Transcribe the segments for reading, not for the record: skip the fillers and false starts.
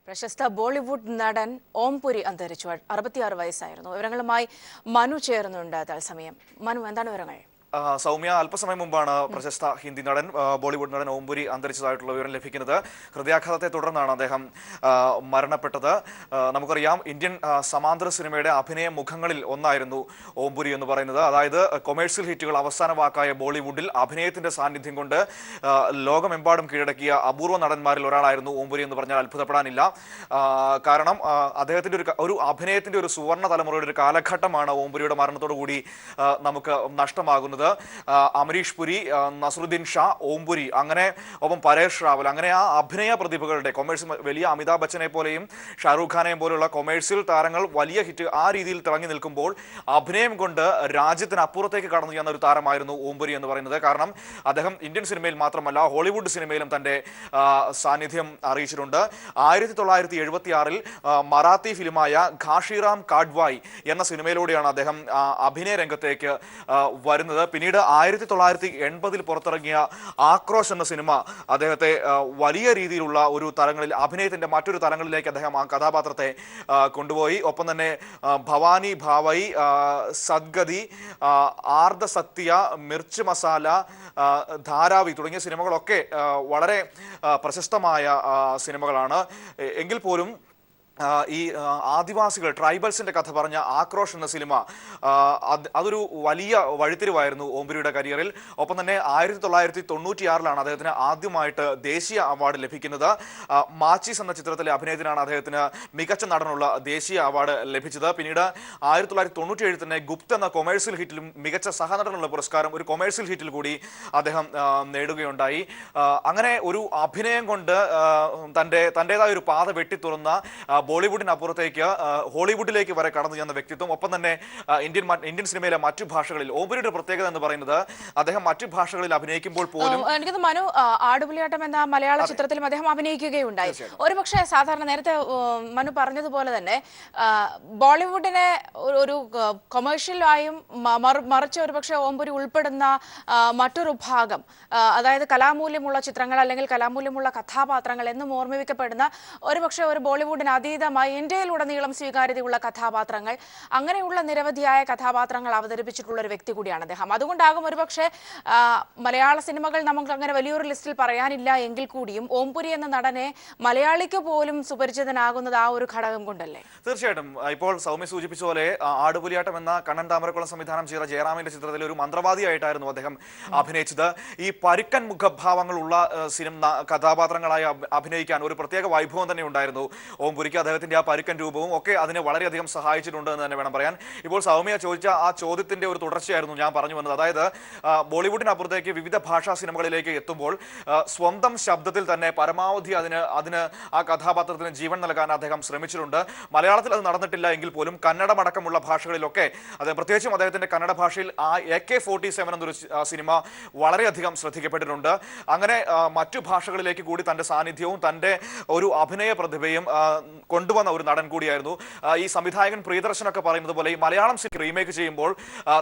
പ്രശസ്ത ബോളിവുഡ് നടൻ ഓംപുരി അന്തരിച്ചു. 66 വയസ്സായിരുന്നു. വിവരങ്ങളുമായി മനു ചേർന്നുണ്ട് തത്സമയം. മനു, എന്താണ് വിവരങ്ങൾ? സൗമ്യ, അല്പസമയം മുമ്പാണ് പ്രശസ്ത ഹിന്ദി നടൻ ബോളിവുഡ് നടൻ ഓംപുരി അന്തരിച്ചതായിട്ടുള്ള വിവരം ലഭിക്കുന്നത്. ഹൃദയാഘാതത്തെ തുടർന്നാണ് അദ്ദേഹം മരണപ്പെട്ടത്. നമുക്കറിയാം, ഇന്ത്യൻ സമാന്തര സിനിമയുടെ അഭിനയ മുഖങ്ങളിൽ ഒന്നായിരുന്നു ഓംപുരി എന്ന് പറയുന്നത്. അതായത് കൊമേഴ്സ്യൽ ഹിറ്റുകൾ അവസാന വാക്കായ ബോളിവുഡിൽ അഭിനയത്തിന്റെ സാന്നിധ്യം കൊണ്ട് ലോകമെമ്പാടും കീഴടക്കിയ അപൂർവ നടന്മാരിൽ ഒരാളായിരുന്നു ഓംപുരി എന്ന് പറഞ്ഞാൽ അത്ഭുതപ്പെടാനില്ല. കാരണം അദ്ദേഹത്തിന്റെ ഒരു അഭിനയത്തിന്റെ ഒരു സുവർണ്ണ തലമുറയുടെ ഒരു കാലഘട്ടമാണ് ഓംപുരിയുടെ മരണത്തോടു കൂടി നമുക്ക് നഷ്ടമാകുന്നത്. അമരീഷ് പുരി, നസറുദ്ദീൻ ഷാ, ഓംപുരി, അങ്ങനെ ഒപ്പം പരേഷ് റാവൽ, അങ്ങനെ ആ അഭിനയ പ്രതിഭകളുടെ കൊമേഴ്സ്യൽ വലിയ അമിതാഭ് ബച്ചനെ പോലെയും ഷാറൂഖ് ഖാനെയും പോലെയുള്ള കൊമേഴ്സ്യൽ താരങ്ങൾ വലിയ ഹിറ്റ് ആ രീതിയിൽ തിളങ്ങി നിൽക്കുമ്പോൾ അഭിനയം കൊണ്ട് രാജ്യത്തിന് അപ്പുറത്തേക്ക് കടന്നു ചെയ്യുന്ന ഒരു താരമായിരുന്നു ഓംപുരി എന്ന് പറയുന്നത്. കാരണം അദ്ദേഹം ഇന്ത്യൻ സിനിമയിൽ മാത്രമല്ല ഹോളിവുഡ് സിനിമയിലും തന്റെ സാന്നിധ്യം അറിയിച്ചിട്ടുണ്ട്. 1976 മറാത്തി ഫിലിമായ ഘാഷിറാം കാഡ്വായ് എന്ന സിനിമയിലൂടെയാണ് അദ്ദേഹം അഭിനയ രംഗത്തേക്ക് വരുന്നത്. പിന്നീട് 1980 പുറത്തിറങ്ങിയ ആക്രോശ് എന്ന സിനിമ അദ്ദേഹത്തെ വലിയ രീതിയിലുള്ള ഒരു തലങ്ങളിൽ അഭിനയത്തിന്റെ മറ്റൊരു തലങ്ങളിലേക്ക് അദ്ദേഹം ആ കഥാപാത്രത്തെ കൊണ്ടുപോയി. ഒപ്പം തന്നെ ഭവാനി ഭാവൈ, സദ്ഗതി, ആർദ്ര സത്യ, മിർച്ച് മസാല, ധാരാവി തുടങ്ങിയ സിനിമകളൊക്കെ വളരെ പ്രശസ്തമായ സിനിമകളാണ്. എങ്കിൽ പോലും ഈ ആദിവാസികൾ, ട്രൈബൽസിന്റെ കഥ പറഞ്ഞ ആക്രോഷ് എന്ന സിനിമ അതൊരു വലിയ വഴിത്തിരിവായിരുന്നു ഓംപുരിയുടെ കരിയറിൽ. ഒപ്പം തന്നെ 1996 അദ്ദേഹത്തിന് ആദ്യമായിട്ട് ദേശീയ അവാർഡ് ലഭിക്കുന്നത്. മാച്ചിസ് എന്ന ചിത്രത്തിലെ അഭിനയത്തിനാണ് അദ്ദേഹത്തിന് മികച്ച നടനുള്ള ദേശീയ അവാർഡ് ലഭിച്ചത്. പിന്നീട് 1997 തന്നെ ഗുപ്ത എന്ന കൊമേഴ്സ്യൽ ഹിറ്റിലും മികച്ച സഹനടനുള്ള പുരസ്കാരം ഒരു കൊമേഴ്സ്യൽ ഹിറ്റിൽ കൂടി അദ്ദേഹം നേടുകയുണ്ടായി. അങ്ങനെ ഒരു അഭിനയം കൊണ്ട് തന്റേതായ ഒരു പാത വെട്ടിത്തുറന്ന ബോളിവുഡിനപ്പുറത്തേക്ക് ഹോളിവുഡിലേക്ക് വരെ കടന്നു ചെന്ന വ്യക്തിത്വം. ഒപ്പം തന്നെ ഇന്ത്യൻ സിനിമയിലെ മറ്റു ഭാഷകളിൽ ഓംപുരിയുടെ പ്രത്യേകത എന്ന് പറയുന്നത് അദ്ദേഹം മറ്റു ഭാഷകളിൽ അഭിനയിക്കുമ്പോൾ പോലും എനിക്ക് മനു ആടുപുലിയാട്ടം എന്ന മലയാള ചിത്രത്തിലും അദ്ദേഹം അഭിനയിക്കുകയുണ്ടായി. ഒരുപക്ഷെ സാധാരണ നേരത്തെ മനു പറഞ്ഞതുപോലെ തന്നെ ബോളിവുഡിനെ ഒരു കൊമേഴ്ഷ്യലായും മറിച്ച് ഒരുപക്ഷെ ഓംപുരി ഉൾപ്പെടുന്ന മറ്റൊരു ഭാഗം, അതായത് കലാമൂല്യമുള്ള ചിത്രങ്ങൾ അല്ലെങ്കിൽ കലാമൂല്യമുള്ള കഥാപാത്രങ്ങൾ എന്നും ഓർമ്മിപ്പിക്കപ്പെടുന്ന ഒരുപക്ഷെ ഒരു ബോളിവുഡിന് അതീതമായി ഇന്ത്യയിലുടനീളം സ്വീകാര്യതയുള്ള കഥാപാത്രങ്ങൾ, അങ്ങനെയുള്ള നിരവധിയായ കഥാപാത്രങ്ങൾ അവതരിപ്പിച്ചിട്ടുള്ള ഒരു വ്യക്തി കൂടിയാണ് അദ്ദേഹം. അതുകൊണ്ടാകും ഒരുപക്ഷെ മലയാള സിനിമകൾ നമുക്ക് അങ്ങനെ വലിയൊരു ലിസ്റ്റിൽ പറയാനില്ല എങ്കിൽ കൂടിയും ഓംപുരി എന്ന നടനെ മലയാളിക്ക് പോലും സുപരിചിതനാകുന്നത് ആ ഒരു ഘടകം കൊണ്ടല്ലേ? തീർച്ചയായിട്ടും. ഇപ്പോൾ സൗമ്യ സൂചിപ്പിച്ച പോലെ ആടുപുലിയാട്ടം എന്ന കണ്ണൻ താമരക്കുളം സംവിധാനം ചെയ്ത ജയറാമിന്റെ ചിത്രത്തിൽ ഒരു മന്ത്രവാദിയായിട്ടായിരുന്നു അദ്ദേഹം അഭിനയിച്ചത്. ഈ പരുക്കൻ മുഖഭാവങ്ങളുള്ള സിനിമ കഥാപാത്രങ്ങളായി അഭിനയിക്കാൻ ഒരു പ്രത്യേക വൈഭവം തന്നെ ഉണ്ടായിരുന്നു ഓംപുരിക്ക്. അദ്ദേഹത്തിന്റെ ആ പരുക്കൻ രൂപവും ഒക്കെ അതിനെ വളരെയധികം സഹായിച്ചിട്ടുണ്ട് എന്ന് തന്നെ വേണം പറയാൻ. ഇപ്പോൾ സൗമ്യ ചോദിച്ച ആ ചോദ്യത്തിന്റെ ഒരു തുടർച്ചയായിരുന്നു ഞാൻ പറഞ്ഞു വന്നത്. അതായത് ബോളിവുഡിനപ്പുറത്തേക്ക് വിവിധ ഭാഷാ സിനിമകളിലേക്ക് എത്തുമ്പോൾ സ്വന്തം ശബ്ദത്തിൽ തന്നെ പരമാവധി അതിന് ആ കഥാപാത്രത്തിന് ജീവൻ നൽകാൻ അദ്ദേഹം ശ്രമിച്ചിട്ടുണ്ട്. മലയാളത്തിൽ അത് നടന്നിട്ടില്ല എങ്കിൽ പോലും കന്നഡമടക്കമുള്ള ഭാഷകളിലൊക്കെ അദ്ദേഹം, പ്രത്യേകിച്ചും അദ്ദേഹത്തിന്റെ കന്നഡ ഭാഷയിൽ ആ AK-47 എന്നൊരു സിനിമ വളരെയധികം ശ്രദ്ധിക്കപ്പെട്ടിട്ടുണ്ട്. അങ്ങനെ മറ്റു ഭാഷകളിലേക്ക് കൂടി തന്റെ സാന്നിധ്യവും തന്റെ ഒരു അഭിനയ പ്രതിഭയും കൊണ്ടുവന്ന ഒരു നടൻ കൂടിയായിരുന്നു. ഈ സംവിധായകൻ പ്രിയദർശനൊക്കെ പറയുന്നത് പോലെ ഈ മലയാളം സിനിമ റീമേക്ക് ചെയ്യുമ്പോൾ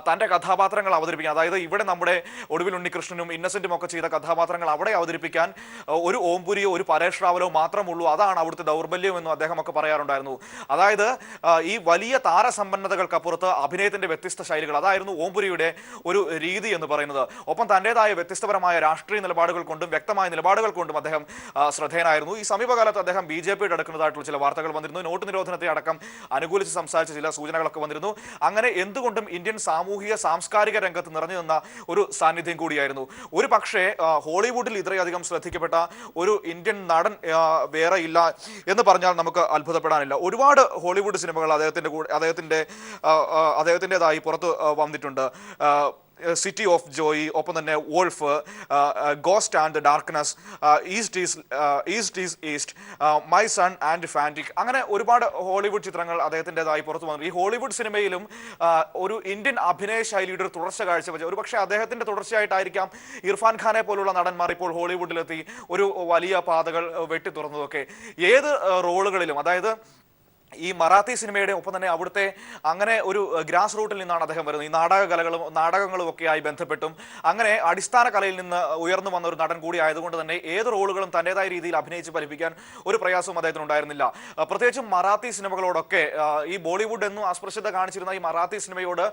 തന്റെ കഥാപാത്രങ്ങൾ അവതരിപ്പിക്കാൻ, അതായത് ഇവിടെ നമ്മുടെ ഒടുവിൽ ഉണ്ണികൃഷ്ണനും ഇന്നസെന്റും ഒക്കെ ചെയ്ത കഥാപാത്രങ്ങൾ അവിടെ അവതരിപ്പിക്കാൻ ഒരു ഓംപുരിയോ ഒരു പരേഷ് റാവലോ മാത്രമുള്ളൂ. അതാണ് അവിടുത്തെ ദൗർബല്യം എന്നും അദ്ദേഹം ഒക്കെ പറയാറുണ്ടായിരുന്നു. അതായത് ഈ വലിയ താരസമ്പന്നതകൾക്കപ്പുറത്ത് അഭിനയത്തിന്റെ വ്യത്യസ്ത ശൈലികൾ, അതായിരുന്നു ഓംപുരിയുടെ ഒരു രീതി എന്ന് പറയുന്നത്. ഒപ്പം തന്റേതായ വ്യത്യസ്തപരമായ രാഷ്ട്രീയ നിലപാടുകൾ കൊണ്ടും വ്യക്തമായ നിലപാടുകൾ കൊണ്ടും അദ്ദേഹം ശ്രദ്ധേയനായിരുന്നു. ഈ സമീപകാലത്ത് അദ്ദേഹം BJP എടുക്കുന്നതായിട്ടുള്ള ചില വാർത്തകൾ വന്നിരുന്നു. നോട്ട് നിരോധനത്തെ അടക്കം അനുകൂലിച്ച് സംസാരിച്ച ചില സൂചനകളൊക്കെ വന്നിരുന്നു. അങ്ങനെ എന്തുകൊണ്ടും ഇന്ത്യൻ സാമൂഹിക സാംസ്കാരിക രംഗത്ത് നിറഞ്ഞു നിന്ന ഒരു സാന്നിധ്യം കൂടിയായിരുന്നു. ഒരു പക്ഷേ ഹോളിവുഡിൽ ഇത്രയധികം ശ്രദ്ധിക്കപ്പെട്ട ഒരു ഇന്ത്യൻ നടൻ വേറെ ഇല്ല എന്ന് പറഞ്ഞാൽ നമുക്ക് അത്ഭുതപ്പെടാനില്ല. ഒരുപാട് ഹോളിവുഡ് സിനിമകൾ അദ്ദേഹത്തിൻ്റെതായി പുറത്ത് വന്നിട്ടുണ്ട്. സിറ്റി ഓഫ് ജോയ്, ഒപ്പം തന്നെ wolf, ghost and darkness, east is east, my son and fanatic, അങ്ങനെ ഒരുപാട് ഹോളിവുഡ് ചിത്രങ്ങൾ അദ്ദേഹത്തിൻ്റെതായി പുറത്തു വന്നു. ഈ ഹോളിവുഡ് സിനിമയിലും ഒരു ഇന്ത്യൻ അഭിനയ ശൈലിയുടെ ഒരു തുടർച്ച കാഴ്ചവെച്ച, ഒരു പക്ഷേ അദ്ദേഹത്തിന്റെ തുടർച്ചയായിട്ടായിരിക്കാം ഇർഫാൻ ഖാനെ പോലുള്ള നടന്മാർ ഇപ്പോൾ ഹോളിവുഡിലെത്തി ഒരു വലിയ പാതകൾ വെട്ടി തുറന്നതൊക്കെ. ഏത് റോളുകളിലും, അതായത് ഈ മറാത്തി സിനിമയുടെ ഒപ്പം തന്നെ അവിടുത്തെ അങ്ങനെ ഒരു ഗ്രാസ് റൂട്ടിൽ നിന്നാണ് അദ്ദേഹം വരുന്നത്. ഈ നാടകങ്ങളും ഒക്കെയായി ബന്ധപ്പെട്ടും അങ്ങനെ അടിസ്ഥാന കലയിൽ നിന്ന് ഉയർന്നു വന്ന ഒരു നടൻ കൂടി ആയതുകൊണ്ട് തന്നെ ഏത് റോളുകളും തൻ്റെതായ രീതിയിൽ അഭിനയിച്ച് ഫലിപ്പിക്കാൻ ഒരു പ്രയാസവും അദ്ദേഹത്തിന് ഉണ്ടായിരുന്നില്ല. പ്രത്യേകിച്ചും മറാത്തി സിനിമകളോടൊക്കെ ഈ ബോളിവുഡ് എന്നും അസ്പൃശ്യത കാണിച്ചിരുന്ന ഈ മറാത്തി സിനിമയോട്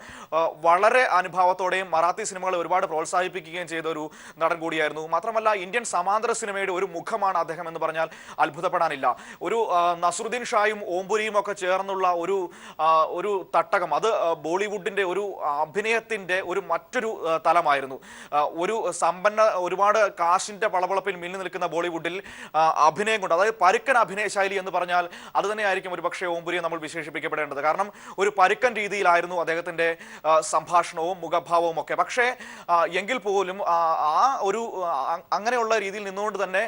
വളരെ അനുഭാവത്തോടെയും മറാത്തി സിനിമകളെ ഒരുപാട് പ്രോത്സാഹിപ്പിക്കുകയും ചെയ്ത ഒരു നടൻ കൂടിയായിരുന്നു. മാത്രമല്ല ഇന്ത്യൻ സമാന്തര സിനിമയുടെ ഒരു മുഖമാണ് അദ്ദേഹം എന്ന് പറഞ്ഞാൽ അത്ഭുതപ്പെടാനില്ല. ഒരു നസറുദ്ദീൻ ഷായും ഓംപുരിയും ഒക്കെ ചേർന്നുള്ള ഒരു തട്ടകം, അത് ബോളിവുഡിന്റെ ഒരു അഭിനയത്തിന്റെ ഒരു മറ്റൊരു തലമായിരുന്നു. ഒരു ഒരുപാട് കാശിന്റെ പളപളപ്പിൽ മിന്നി നിൽക്കുന്ന ബോളിവുഡിൽ അഭിനയം കൊണ്ട്, അതായത് പരുക്കൻ അഭിനയ ശൈലി എന്ന് പറഞ്ഞാൽ അത് തന്നെയായിരിക്കും ഒരു പക്ഷേ ഓംപുരിയെ നമ്മൾ വിശേഷിപ്പിക്കപ്പെടേണ്ടത്. കാരണം ഒരു പരുക്കൻ രീതിയിലായിരുന്നു അദ്ദേഹത്തിന്റെ സംഭാഷണവും മുഖഭാവവും ഒക്കെ. പക്ഷേ എങ്കിൽ പോലും അങ്ങനെയുള്ള രീതിയിൽ നിന്നുകൊണ്ട് തന്നെ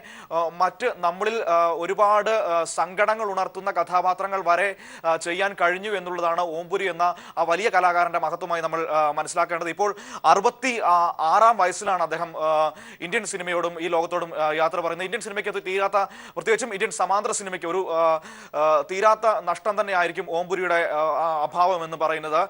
മറ്റ് നമ്മളിൽ ഒരുപാട് സങ്കടങ്ങൾ ഉണർത്തുന്ന കഥാപാത്രങ്ങൾ വരെ ചെയ്യാൻ കഴിഞ്ഞു എന്നുള്ളതാണ് ഓംപുരി എന്ന ആ വലിയ കലാകാരന്റെ മഹത്വമായി നമ്മൾ മനസ്സിലാക്കേണ്ടത്. ഇപ്പോൾ 66-ാം വയസ്സിലാണ് അദ്ദേഹം ഇന്ത്യൻ സിനിമയോടും ഈ ലോകത്തോടും യാത്ര പറയുന്നത്. ഇന്ത്യൻ സിനിമയ്ക്ക് അത് തീരാത്ത, പ്രത്യേകിച്ചും ഇന്ത്യൻ സമാന്തര സിനിമയ്ക്ക് ഒരു തീരാത്ത നഷ്ടം തന്നെ ആയിരിക്കും ഓംപുരിയുടെ അഭാവം എന്ന് പറയുന്നത്.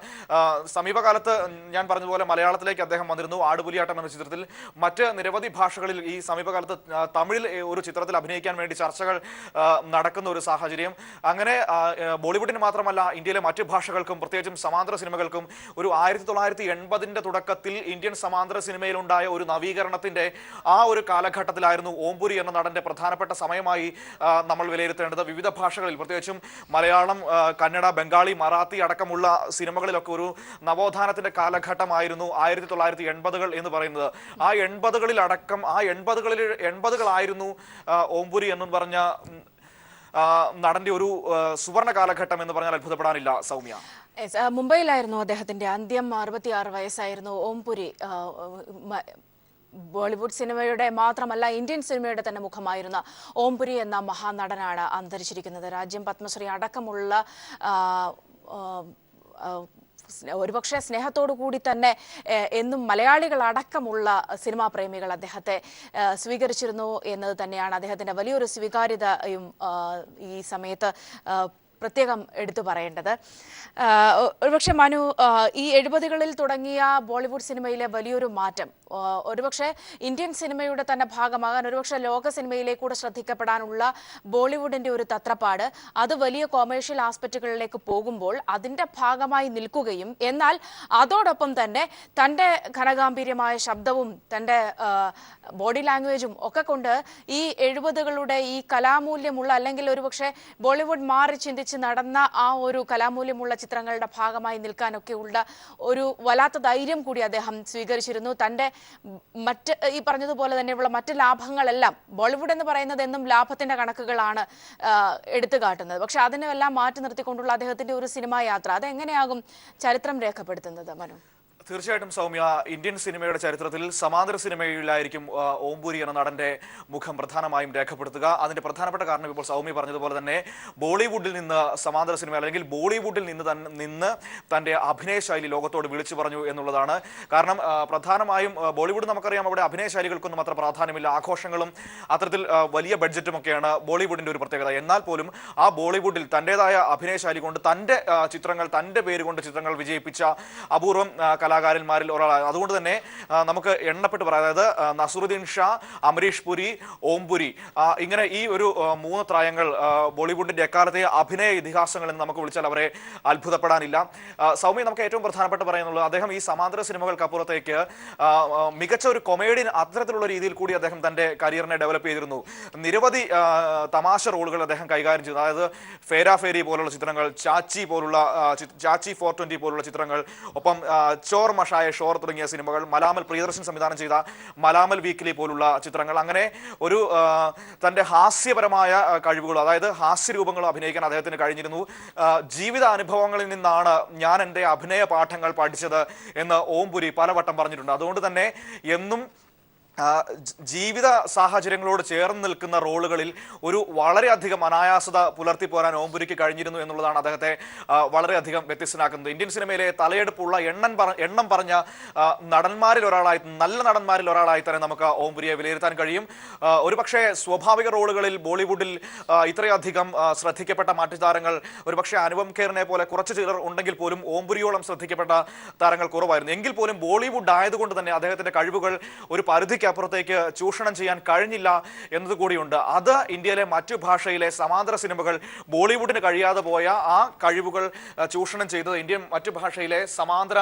സമീപകാലത്ത് ഞാൻ പറഞ്ഞതുപോലെ മലയാളത്തിലേക്ക് അദ്ദേഹം വന്നിരുന്നു ആടുപുലിയാട്ടം എന്ന ചിത്രത്തിൽ. മറ്റ് നിരവധി ഭാഷകളിൽ ഈ സമീപകാലത്ത് തമിഴിൽ ഒരു ചിത്രത്തിൽ അഭിനയിക്കാൻ വേണ്ടി ചർച്ചകൾ നടക്കുന്ന ഒരു സാഹചര്യം. അങ്ങനെ ബോളിവുഡിന് മാത്രമല്ല ഇന്ത്യയിലെ മറ്റ് ഭാഷകൾക്കും പ്രത്യേകിച്ചും സമാന്തര സിനിമകൾക്കും ഒരു 1980-ന്റെ തുടക്കത്തിൽ ഇന്ത്യൻ സമാന്തര സിനിമയിലുണ്ടായ ഒരു നവീകരണത്തിന്റെ ആ ഒരു കാലഘട്ടത്തിലായിരുന്നു ഓംപുരി എന്ന നടന്റെ പ്രധാനപ്പെട്ട സമയമായി നമ്മൾ വിലയിരുത്തേണ്ടത്. വിവിധ ഭാഷകളിൽ പ്രത്യേകിച്ചും മലയാളം, കന്നഡ, ബംഗാളി, മറാത്തി അടക്കമുള്ള സിനിമകളിലൊക്കെ ഒരു നവോത്ഥാനത്തിന്റെ കാലഘട്ടമായിരുന്നു 1980-കൾ എന്ന് പറയുന്നത്. ആ 80-കളായിരുന്നു ഓംപുരി എന്നും പറഞ്ഞ നടന്റെ ഒരു സുവർണ കാലഘട്ടം എന്ന് പറഞ്ഞാൽ അത്ഭുതപ്പെടാനില്ല. സൗമ്യ, മുംബൈയിലായിരുന്നു അദ്ദേഹത്തിന്റെ അന്ത്യം. 66 വയസ്സായിരുന്നു ഓംപുരി. ബോളിവുഡ് സിനിമയുടെ മാത്രമല്ല ഇന്ത്യൻ സിനിമയുടെ തന്നെ മുഖമായിരുന്ന ഓംപുരി എന്ന മഹാനടനാണ് അന്തരിച്ചിരിക്കുന്നത്. രാജ്യം പത്മശ്രീ അടക്കമുള്ള ഒരുപക്ഷെ സ്നേഹത്തോടു കൂടി തന്നെ എന്നും മലയാളികൾ അടക്കമുള്ള സിനിമാ പ്രേമികൾ അദ്ദേഹത്തെ സ്വീകരിച്ചിരുന്നു എന്നത് തന്നെയാണ് അദ്ദേഹത്തിന്റെ വലിയൊരു സ്വീകാര്യതയും ഈ സമയത്ത് പ്രത്യേകം എടുത്തു പറയേണ്ടത്. ഒരുപക്ഷെ മനു, ഈ 70-കളിൽ തുടങ്ങിയ ബോളിവുഡ് സിനിമയിലെ വലിയൊരു മാറ്റം ഒരുപക്ഷെ ഇന്ത്യൻ സിനിമയുടെ തന്നെ ഭാഗമാകാൻ, ഒരുപക്ഷെ ലോക സിനിമയിലേക്കൂടെ ശ്രദ്ധിക്കപ്പെടാനുള്ള ബോളിവുഡിന്റെ ഒരു തത്രപ്പാട് അത് വലിയ കൊമേഴ്ഷ്യൽ ആസ്പെക്റ്റുകളിലേക്ക് പോകുമ്പോൾ അതിന്റെ ഭാഗമായി നിൽക്കുകയും എന്നാൽ അതോടൊപ്പം തന്നെ തൻ്റെ ഘനഗാംഭീര്യമായ ശബ്ദവും തൻ്റെ ബോഡി ലാംഗ്വേജും ഒക്കെ കൊണ്ട് ഈ 70-കളുടെ ഈ കലാമൂല്യമുള്ള, അല്ലെങ്കിൽ ഒരുപക്ഷെ ബോളിവുഡ് മാറി ചിന്തിച്ച് നടന്ന ആ ഒരു കലാമൂല്യമുള്ള ചിത്രങ്ങളുടെ ഭാഗമായി നിൽക്കാനൊക്കെയുള്ള ഒരു വല്ലാത്ത ധൈര്യം കൂടി അദ്ദേഹം സ്വീകരിച്ചിരുന്നു. തൻ്റെ മറ്റ് ഈ പറഞ്ഞതുപോലെ തന്നെയുള്ള മറ്റ് ലാഭങ്ങളെല്ലാം, ബോളിവുഡ് എന്ന് പറയുന്നത് എന്നും ലാഭത്തിന്റെ കണക്കുകളാണ് എടുത്തു കാട്ടുന്നത്. പക്ഷെ അതിനെല്ലാം മാറ്റി നിർത്തിക്കൊണ്ടുള്ള അദ്ദേഹത്തിന്റെ ഒരു സിനിമാ യാത്ര അതെങ്ങനെയാകും ചരിത്രം രേഖപ്പെടുത്തുന്നത് മനു? തീർച്ചയായിട്ടും സൗമ്യ, ഇന്ത്യൻ സിനിമയുടെ ചരിത്രത്തിൽ സമാന്തര സിനിമയിലായിരിക്കും ഓംപുരി എന്ന നടന്റെ മുഖം പ്രധാനമായും രേഖപ്പെടുത്തുക. അതിന്റെ പ്രധാനപ്പെട്ട കാരണം ഇപ്പോൾ സൗമ്യ പറഞ്ഞതുപോലെ തന്നെ ബോളിവുഡിൽ നിന്ന് സമാന്തര സിനിമ, അല്ലെങ്കിൽ ബോളിവുഡിൽ നിന്ന് തന്റെ അഭിനയ ശൈലി ലോകത്തോട് വിളിച്ചു പറഞ്ഞു എന്നുള്ളതാണ്. കാരണം പ്രധാനമായും ബോളിവുഡ് നമുക്കറിയാം, അവിടെ അഭിനയ ശൈലികൾക്കൊന്നും അത്ര പ്രാധാന്യമില്ല. ആഘോഷങ്ങളും അത്തരത്തിൽ വലിയ ബഡ്ജറ്റും ഒക്കെയാണ് ബോളിവുഡിന്റെ ഒരു പ്രത്യേകത. എന്നാൽ പോലും ആ ബോളിവുഡിൽ തന്റേതായ അഭിനയ ശൈലി കൊണ്ട് തന്റെ ചിത്രങ്ങൾ, തന്റെ പേര് കൊണ്ട് ചിത്രങ്ങൾ വിജയിപ്പിച്ച അപൂർവം കലാകാരന്മാരിൽ ഒരാളാണ്. അതുകൊണ്ട് തന്നെ നമുക്ക് എണ്ണപ്പെട്ട് പറയാം, അതായത് നസറുദ്ദീൻ ഷാ, അമരീഷ് പുരി, ഓംപുരി, ഇങ്ങനെ ഈ ഒരു 3 ത്രയങ്ങൾ ബോളിവുഡിന്റെ എക്കാലത്തെ അഭിനയ ഇതിഹാസങ്ങൾ എന്ന് നമുക്ക് വിളിച്ചാൽ അവരെ അത്ഭുതപ്പെടാനില്ല. സൗമ്യ, നമുക്ക് ഏറ്റവും പ്രധാനപ്പെട്ട് പറയുന്നുള്ളത് അദ്ദേഹം ഈ സമാന്തര സിനിമകൾക്കപ്പുറത്തേക്ക് മികച്ച ഒരു കൊമേഡിയൻ അത്തരത്തിലുള്ള രീതിയിൽ കൂടി അദ്ദേഹം തന്റെ കരിയറിനെ ഡെവലപ്പ് ചെയ്തിരുന്നു. നിരവധി തമാശ റോളുകൾ അദ്ദേഹം കൈകാര്യം ചെയ്തു. അതായത് ഫേരാ ഫേരി പോലുള്ള ചിത്രങ്ങൾ, ചാച്ചി 420 പോലുള്ള ചിത്രങ്ങൾ, ഒപ്പം ചോർ മഷായ ഷോർ തുടങ്ങിയ സിനിമകൾ, മലാമൽ പ്രിയദർശൻ സംവിധാനം ചെയ്ത മലാമൽ വീക്കിലി പോലുള്ള ചിത്രങ്ങൾ, അങ്ങനെ ഒരു തന്റെ ഹാസ്യപരമായ കഴിവുകൾ, അതായത് ഹാസ്യരൂപങ്ങൾ അഭിനയിക്കാൻ അദ്ദേഹത്തിന് കഴിഞ്ഞിരുന്നു. ജീവിത അനുഭവങ്ങളിൽ നിന്നാണ് ഞാൻ എൻ്റെ അഭിനയ പാഠങ്ങൾ പഠിച്ചത് എന്ന് ഓംപുരി പലവട്ടം പറഞ്ഞിട്ടുണ്ട്. അതുകൊണ്ട് തന്നെ എന്നും ജീവിത സാഹചര്യങ്ങളോട് ചേർന്ന് നിൽക്കുന്ന റോളുകളിൽ ഒരു വളരെയധികം അനായാസത പുലർത്തി പോരാൻ ഓംപുരിക്ക് കഴിഞ്ഞിരുന്നു എന്നുള്ളതാണ് അദ്ദേഹത്തെ വളരെയധികം വ്യത്യസ്തനാക്കുന്നത്. ഇന്ത്യൻ സിനിമയിലെ തലയെടുപ്പുള്ള എണ്ണം പറഞ്ഞ നടന്മാരിൽ ഒരാളായി, നല്ല നടന്മാരിൽ ഒരാളായി തന്നെ നമുക്ക് ഓംപുരിയെ വിലയിരുത്താൻ കഴിയും. ഒരുപക്ഷെ സ്വാഭാവിക റോളുകളിൽ ബോളിവുഡിൽ ഇത്രയധികം ശ്രദ്ധിക്കപ്പെട്ട മറ്റു താരങ്ങൾ ഒരുപക്ഷെ അനുപം ഖേറിനെ പോലെ കുറച്ച് ചിലർ ഉണ്ടെങ്കിൽ പോലും ഓംപുരിയോളം ശ്രദ്ധിക്കപ്പെട്ട താരങ്ങൾ കുറവായിരുന്നു. എങ്കിൽ പോലും ബോളിവുഡ് ആയതുകൊണ്ട് തന്നെ അദ്ദേഹത്തിന്റെ കഴിവുകൾ ഒരു പരിധി അപ്പുറത്തേക്ക് ചൂഷണം ചെയ്യാൻ കഴിഞ്ഞില്ല എന്നതുകൂടിയുണ്ട്. അത് ഇന്ത്യയിലെ മറ്റു ഭാഷയിലെ സമാന്തര സിനിമകൾ ബോളിവുഡിന് കഴിയാതെ പോയ ആ കഴിവുകൾ ചൂഷണം ചെയ്തത് ഇന്ത്യൻ മറ്റു ഭാഷയിലെ സമാന്തര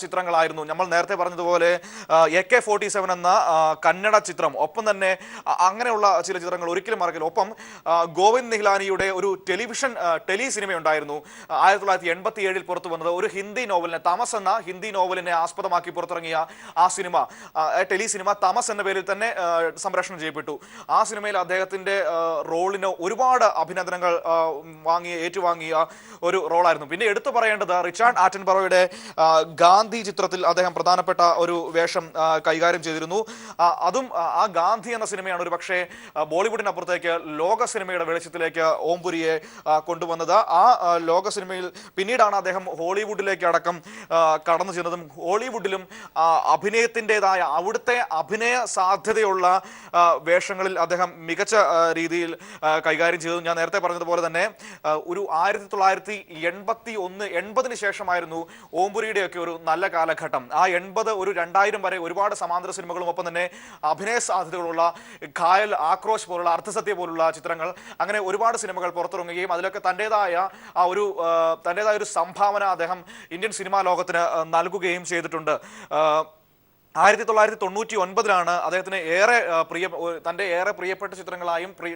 ചിത്രങ്ങളായിരുന്നു. നമ്മൾ നേരത്തെ പറഞ്ഞതുപോലെ AK-47 എന്ന കന്നഡ ചിത്രം, ഒപ്പം തന്നെ അങ്ങനെയുള്ള ചില ചിത്രങ്ങൾ ഒരിക്കലും മറക്കില്ല. ഒപ്പം ഗോവിന്ദ് നിഹ്ലാനിയുടെ ഒരു ടെലി സിനിമ ഉണ്ടായിരുന്നു 1987 പുറത്തു വന്നത്. ഒരു ഹിന്ദി നോവലിനെ, തമസ് എന്ന ഹിന്ദി നോവലിനെ ആസ്പദമാക്കി പുറത്തിറങ്ങിയ ആ സിനിമ, ടെലി സിനിമ തമസ് എന്ന പേരിൽ തന്നെ സംപ്രേഷണം ചെയ്യപ്പെട്ടു. ആ സിനിമയിൽ അദ്ദേഹത്തിന്റെ റോളിന് ഒരുപാട് അഭിനന്ദനങ്ങൾ ഏറ്റുവാങ്ങിയ ഒരു റോളായിരുന്നു. പിന്നെ എടുത്തു പറയേണ്ടത് റിച്ചാർഡ് ആറ്റൻബറോയുടെ ഗാന്ധി ചിത്രത്തിൽ അദ്ദേഹം പ്രധാനപ്പെട്ട ഒരു വേഷം കൈകാര്യം ചെയ്തിരുന്നു. അതും ആ ഗാന്ധി എന്ന സിനിമയാണ് ഒരു പക്ഷേ ബോളിവുഡിനപ്പുറത്തേക്ക് ലോക സിനിമയുടെ വെളിച്ചത്തിലേക്ക് ഓംപുരിയെ കൊണ്ടുവന്നത്. ആ ലോക സിനിമയിൽ പിന്നീടാണ് അദ്ദേഹം ഹോളിവുഡിലേക്ക് അടക്കം കടന്നു ചെന്നതും ഹോളിവുഡിലും അഭിനയത്തിൻ്റെതായ അവിടുത്തെ അഭിനയ സാധ്യതയുള്ള വേഷങ്ങളിൽ അദ്ദേഹം മികച്ച രീതിയിൽ കൈകാര്യം ചെയ്തു. ഞാൻ നേരത്തെ പറഞ്ഞതുപോലെ തന്നെ ഒരു 1981-80 ശേഷമായിരുന്നു ഓംപുരിയുടെയൊക്കെ ഒരു നല്ല കാലഘട്ടം. ആ 80 ഒരു 2000 വരെ ഒരുപാട് സമാന്തര സിനിമകളും ഒപ്പം തന്നെ അഭിനയ സാധ്യതകളുള്ള ഘായൽ, ആക്രോശ് പോലുള്ള, അർത്ഥസത്യ പോലുള്ള ചിത്രങ്ങൾ, അങ്ങനെ ഒരുപാട് സിനിമകൾ പുറത്തിറങ്ങുകയും അതിലൊക്കെ തൻ്റെതായ ഒരു സംഭാവന അദ്ദേഹം ഇന്ത്യൻ സിനിമാ ലോകത്തിന് നൽകുകയും ചെയ്തിട്ടുണ്ട്. 1999 അദ്ദേഹത്തിന് തൻ്റെ ഏറെ പ്രിയപ്പെട്ട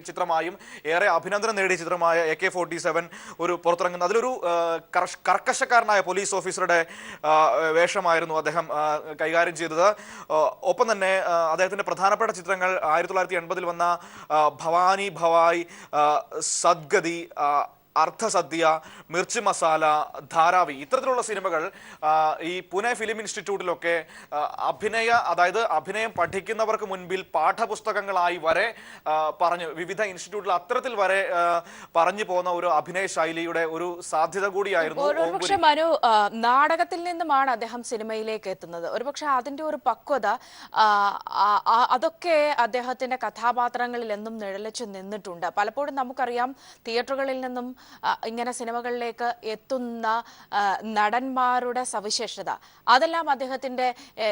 ചിത്രമായും ഏറെ അഭിനന്ദനം നേടിയ ചിത്രമായ AK-47 ഒരു പുറത്തിറങ്ങുന്നത്. അതിലൊരു കർക്കശക്കാരനായ പോലീസ് ഓഫീസറുടെ വേഷമായിരുന്നു അദ്ദേഹം കൈകാര്യം ചെയ്തത്. ഒപ്പം തന്നെ അദ്ദേഹത്തിൻ്റെ പ്രധാനപ്പെട്ട ചിത്രങ്ങൾ 1980 വന്ന ഭവാനി ഭവായ്, സദ്ഗതി, അർത്ഥസദ്യ, മിർച്ച് മസാല, ധാരാവി, ഇത്തരത്തിലുള്ള സിനിമകൾ ഈ പുനെ ഫിലിം ഇൻസ്റ്റിറ്റ്യൂട്ടിലൊക്കെ അഭിനയം പഠിക്കുന്നവർക്ക് മുൻപിൽ പാഠപുസ്തകങ്ങളായി വരെ വിവിധ ഇൻസ്റ്റിറ്റ്യൂട്ടിൽ അത്തരത്തിൽ വരെ പറഞ്ഞു പോകുന്ന ഒരു അഭിനയ ശൈലിയുടെ ഒരു സാധ്യത കൂടിയായിരുന്നു. ഒരുപക്ഷെ മനു, നാടകത്തിൽ നിന്നുമാണ് അദ്ദേഹം സിനിമയിലേക്ക് എത്തുന്നത്. ഒരുപക്ഷെ അതിന്റെ ഒരു പക്വത അതൊക്കെ അദ്ദേഹത്തിന്റെ കഥാപാത്രങ്ങളിൽ എന്നും നിഴലിച്ചു നിന്നിട്ടുണ്ട്. പലപ്പോഴും നമുക്കറിയാം തിയേറ്ററുകളിൽ നിന്നും ഇങ്ങനെ സിനിമകളിലേക്ക് എത്തുന്ന നടന്മാരുടെ സവിശേഷത, അതെല്ലാം അദ്ദേഹത്തിന്റെ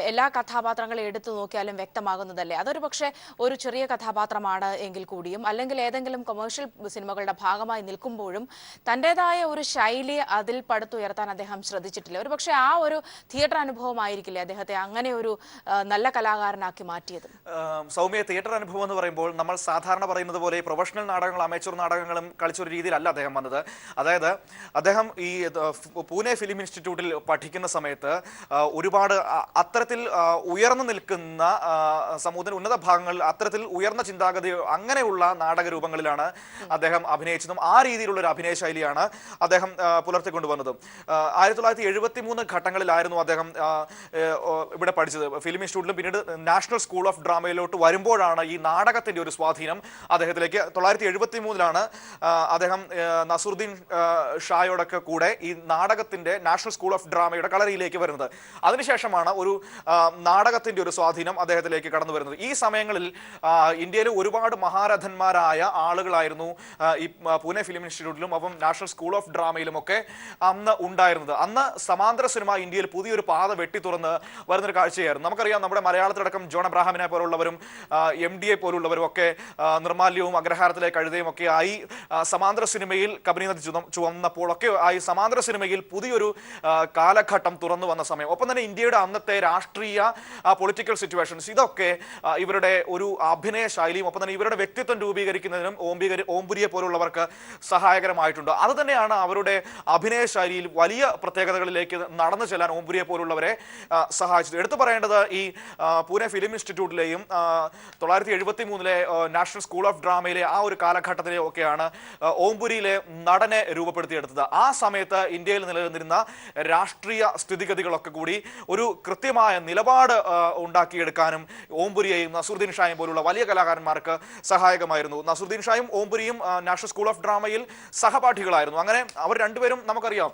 എല്ലാ കഥാപാത്രങ്ങളും എടുത്തു നോക്കിയാലും വ്യക്തമാകുന്നതല്ലേ. അതൊരു പക്ഷേ ഒരു ചെറിയ കഥാപാത്രമാണ് എങ്കിൽ കൂടിയും, അല്ലെങ്കിൽ ഏതെങ്കിലും കൊമേഴ്ഷ്യൽ സിനിമകളുടെ ഭാഗമായി നിൽക്കുമ്പോഴും തൻ്റെതായ ഒരു ശൈലി അതിൽ പടുത്തുയർത്താൻ അദ്ദേഹം ശ്രദ്ധിച്ചിട്ടില്ല. ഒരു പക്ഷേ ആ ഒരു തിയേറ്റർ അനുഭവമായിരിക്കില്ലേ അദ്ദേഹത്തെ അങ്ങനെ ഒരു നല്ല കലാകാരനാക്കി മാറ്റിയത്? സൗമ്യ, തിയേറ്റർ അനുഭവം എന്ന് പറയുമ്പോൾ നമ്മൾ സാധാരണ പറയുന്നത് പോലെ പ്രൊഫഷണൽ നാടകങ്ങളും അമേച്ചർ നാടകങ്ങളും കളിച്ചൊരു രീതിയിലല്ല അദ്ദേഹം വന്നത്. അതായത് അദ്ദേഹം ഈ പൂനെ ഫിലിം ഇൻസ്റ്റിറ്റ്യൂട്ടിൽ പഠിക്കുന്ന സമയത്ത് ഒരുപാട് അത്തരത്തിൽ ഉയർന്നു നിൽക്കുന്ന സമൂഹത്തിന്റെ ഉന്നത ഭാഗങ്ങളിൽ അത്തരത്തിൽ ഉയർന്ന ചിന്താഗതി അങ്ങനെയുള്ള നാടകരൂപങ്ങളിലാണ് അദ്ദേഹം അഭിനയിച്ചതും. ആ രീതിയിലുള്ള ഒരു അഭിനയ ശൈലിയാണ് അദ്ദേഹം പുലർത്തിക്കൊണ്ടുവന്നതും. 1973 ഘട്ടങ്ങളിലായിരുന്നു അദ്ദേഹം ഇവിടെ പഠിച്ചത് ഫിലിം ഇൻസ്റ്റിറ്റ്യൂട്ടിലും. പിന്നീട് നാഷണൽ സ്കൂൾ ഓഫ് ഡ്രാമയിലോട്ട് വരുമ്പോഴാണ് ഈ നാടകത്തിന്റെ ഒരു സ്വാധീനം അദ്ദേഹത്തിലേക്ക്. 1973 അദ്ദേഹം നസറുദ്ദീൻ ഷായോടൊക്കെ കൂടെ ഈ നാടകത്തിന്റെ നാഷണൽ സ്കൂൾ ഓഫ് ഡ്രാമയുടെ കളരിയിലേക്ക് വരുന്നത്. അതിനുശേഷമാണ് ഒരു നാടകത്തിന്റെ ഒരു സ്വാധീനം അദ്ദേഹത്തിലേക്ക് കടന്നു വരുന്നത്. ഈ സമയങ്ങളിൽ ഇന്ത്യയിലെ ഒരുപാട് മഹാരഥന്മാരായ ആളുകളായിരുന്നു ഈ പൂനെ ഫിലിം ഇൻസ്റ്റിറ്റ്യൂട്ടിലും ഒപ്പം നാഷണൽ സ്കൂൾ ഓഫ് ഡ്രാമയിലും ഒക്കെ അന്ന് ഉണ്ടായിരുന്നത്. അന്ന് സമാന്തര സിനിമ ഇന്ത്യയിൽ പുതിയൊരു പാത വെട്ടി തുറന്ന് വരുന്നൊരു കാഴ്ചയായിരുന്നു. നമുക്കറിയാം, നമ്മുടെ മലയാളത്തിലടക്കം ജോൺ അബ്രഹാമിനെ പോലുള്ളവരും MD പോലുള്ളവരും ഒക്കെ നിർമാല്യവും അഗ്രഹാരത്തിലെ കഴുതയും ഒക്കെ ആയി സമാന്തര സിനിമയിൽ കബനി നദി ചുവന്നപ്പോഴൊക്കെ ആയി സമാന്തര സിനിമയിൽ പുതിയൊരു കാലഘട്ടം തുറന്നു വന്ന സമയം. ഒപ്പം തന്നെ ഇന്ത്യയുടെ അന്നത്തെ രാഷ്ട്രീയ പൊളിറ്റിക്കൽ സിറ്റുവേഷൻസ് ഇതൊക്കെ ഇവരുടെ ഒരു അഭിനയ ശൈലിയും ഒപ്പം തന്നെ ഇവരുടെ വ്യക്തിത്വം രൂപീകരിക്കുന്നതിനും ഓംപുരിയെ പോലുള്ളവർക്ക് സഹായകരമായിട്ടുണ്ട്. അത് തന്നെയാണ് അവരുടെ അഭിനയ ശൈലിയിൽ വലിയ പ്രത്യേകതകളിലേക്ക് നടന്നു ചെല്ലാൻ ഓംപുരിയെ പോലുള്ളവരെ സഹായിച്ചത്. എടുത്തു പറയേണ്ടത് ഈ പൂനെ ഫിലിം ഇൻസ്റ്റിറ്റ്യൂട്ടിലെയും 1973 നാഷണൽ സ്കൂൾ ഓഫ് ഡ്രാമയിലെ ആ ഒരു കാലഘട്ടത്തിലെ ഒക്കെയാണ് ഓംപുരിയിലെ നടനെ രൂപപ്പെടുത്തിയെടുത്തത്. ആ സമയത്ത് ഇന്ത്യയിൽ നിലനിന്നിരുന്ന രാഷ്ട്രീയ സ്ഥിതിഗതികളൊക്കെ കൂടി ഒരു കൃത്യമായ നിലപാട് ഉണ്ടാക്കിയെടുക്കാനും ഓംപുരിയെയും നസറുദ്ദീൻ ഷായും പോലുള്ള വലിയ കലാകാരന്മാർക്ക് സഹായകമായിരുന്നു. നസറുദ്ദീൻ ഷായും ഓംപുരിയും നാഷണൽ സ്കൂൾ ഓഫ് ഡ്രാമയിൽ സഹപാഠികളായിരുന്നു. അങ്ങനെ അവർ രണ്ടുപേരും നമുക്കറിയാം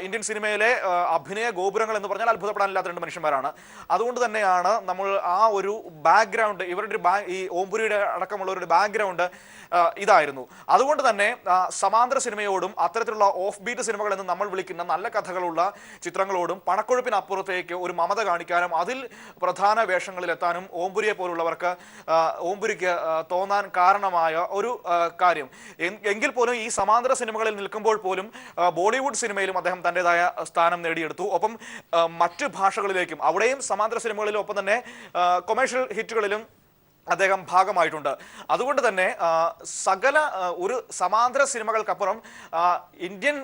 ഇന്ത്യൻ സിനിമയിലെ അഭിനയ ഗോപുരങ്ങൾ എന്ന് പറഞ്ഞാൽ അത്ഭുതപ്പെടാനില്ലാത്ത രണ്ട് മനുഷ്യന്മാരാണ്. അതുകൊണ്ട് തന്നെയാണ് നമ്മൾ ആ ഒരു ബാക്ക്ഗ്രൗണ്ട്, ഇവരുടെ ഈ ഓംപുരിയുടെ അടക്കമുള്ളവരുടെ ബാക്ക്ഗ്രൗണ്ട് ഇതായിരുന്നു. അതുകൊണ്ട് തന്നെ സമാന്തര സിനിമയോടും അത്തരത്തിലുള്ള ഓഫ് ബീറ്റ് സിനിമകൾ എന്ന് നമ്മൾ വിളിക്കുന്ന നല്ല കഥകളുള്ള ചിത്രങ്ങളോടും പണക്കൊഴുപ്പിനപ്പുറത്തേക്ക് ഒരു മമത കാണിക്കാനും അതിൽ പ്രധാന വേഷങ്ങളിൽ എത്താനും ഓംപുരിയെ പോലുള്ളവർക്ക് ഓംപുരിക്ക് തോന്നാൻ കാരണമായ ഒരു കാര്യം. എങ്കിൽ പോലും ഈ സമാന്തര സിനിമകളിൽ നിൽക്കുമ്പോൾ പോലും ബോളിവുഡ് സിനിമയിലും അദ്ദേഹം തൻ്റെതായ സ്ഥാനം നേടിയെടുത്തു. ഒപ്പം മറ്റ് ഭാഷകളിലേക്കും അവിടെയും സമാന്തര സിനിമകളിലും ഒപ്പം തന്നെ കൊമേഴ്ഷ്യൽ ഹിറ്റുകളിലും അദ്ദേഹം ഭാഗമായിട്ടുണ്ട്. അതുകൊണ്ട് തന്നെ സകല ഒരു സമാന്തര സിനിമകൾക്കപ്പുറം ഇന്ത്യൻ